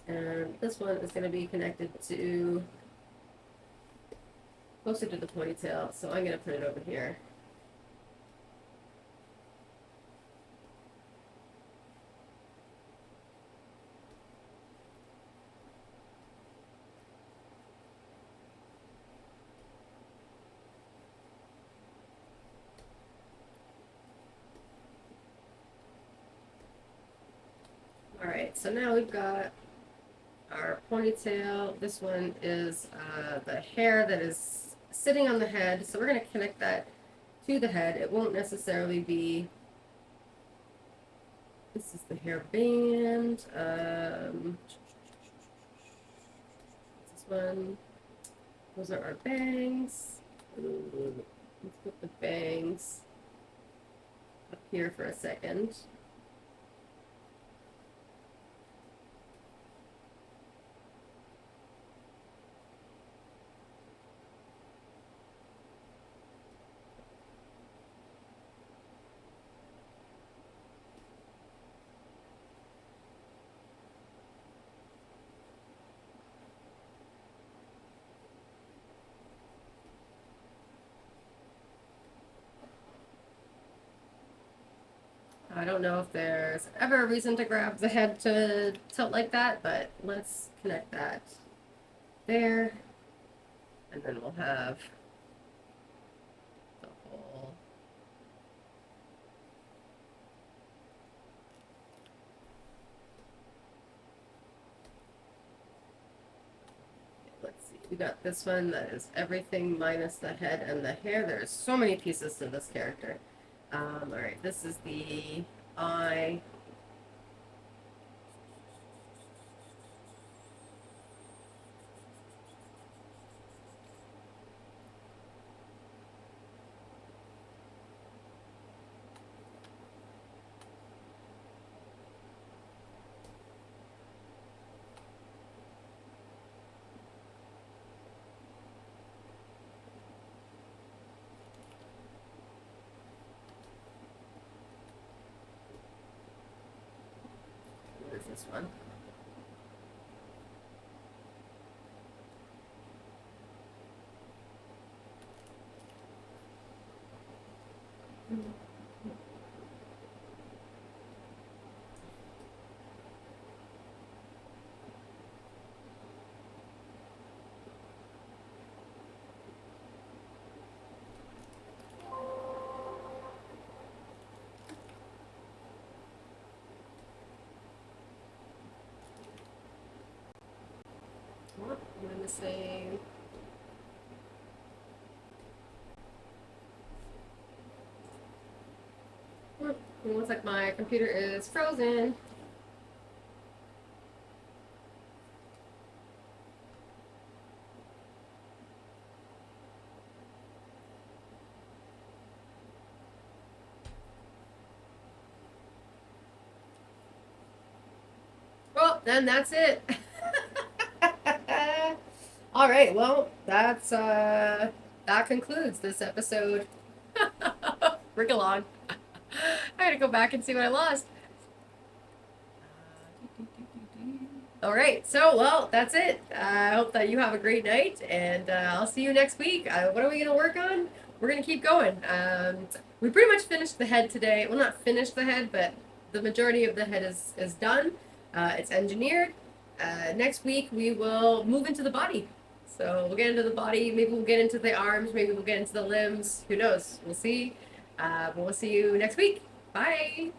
And this one is going to be connected to closer to the ponytail, so I'm going to put it over here. All right, so now we've got our ponytail. This one is the hair that is sitting on the head. So we're going to connect that to the head. It won't necessarily be, this is the hair band. This one, those are our bangs. Ooh, let's put the bangs up here for a second. I don't know if there's ever a reason to grab the head to tilt like that, but let's connect that there. And then we'll have the whole. Let's see, we got this one that is everything minus the head and the hair. There's so many pieces to this character. All right, this is the eye. What is this one? What am I missing? It looks like my computer is frozen. Well, then that's it. All right, well, that concludes this episode. Ring along. I gotta go back and see what I lost. All right, so, well, that's it. I hope that you have a great night, and I'll see you next week. What are we going to work on? We're going to keep going. We pretty much finished the head today. Well, not finished the head, but the majority of the head is done. It's engineered. Next week, we will move into the body. So we'll get into the body. Maybe we'll get into the arms. Maybe we'll get into the limbs. Who knows? We'll see. But we'll see you next week. Bye.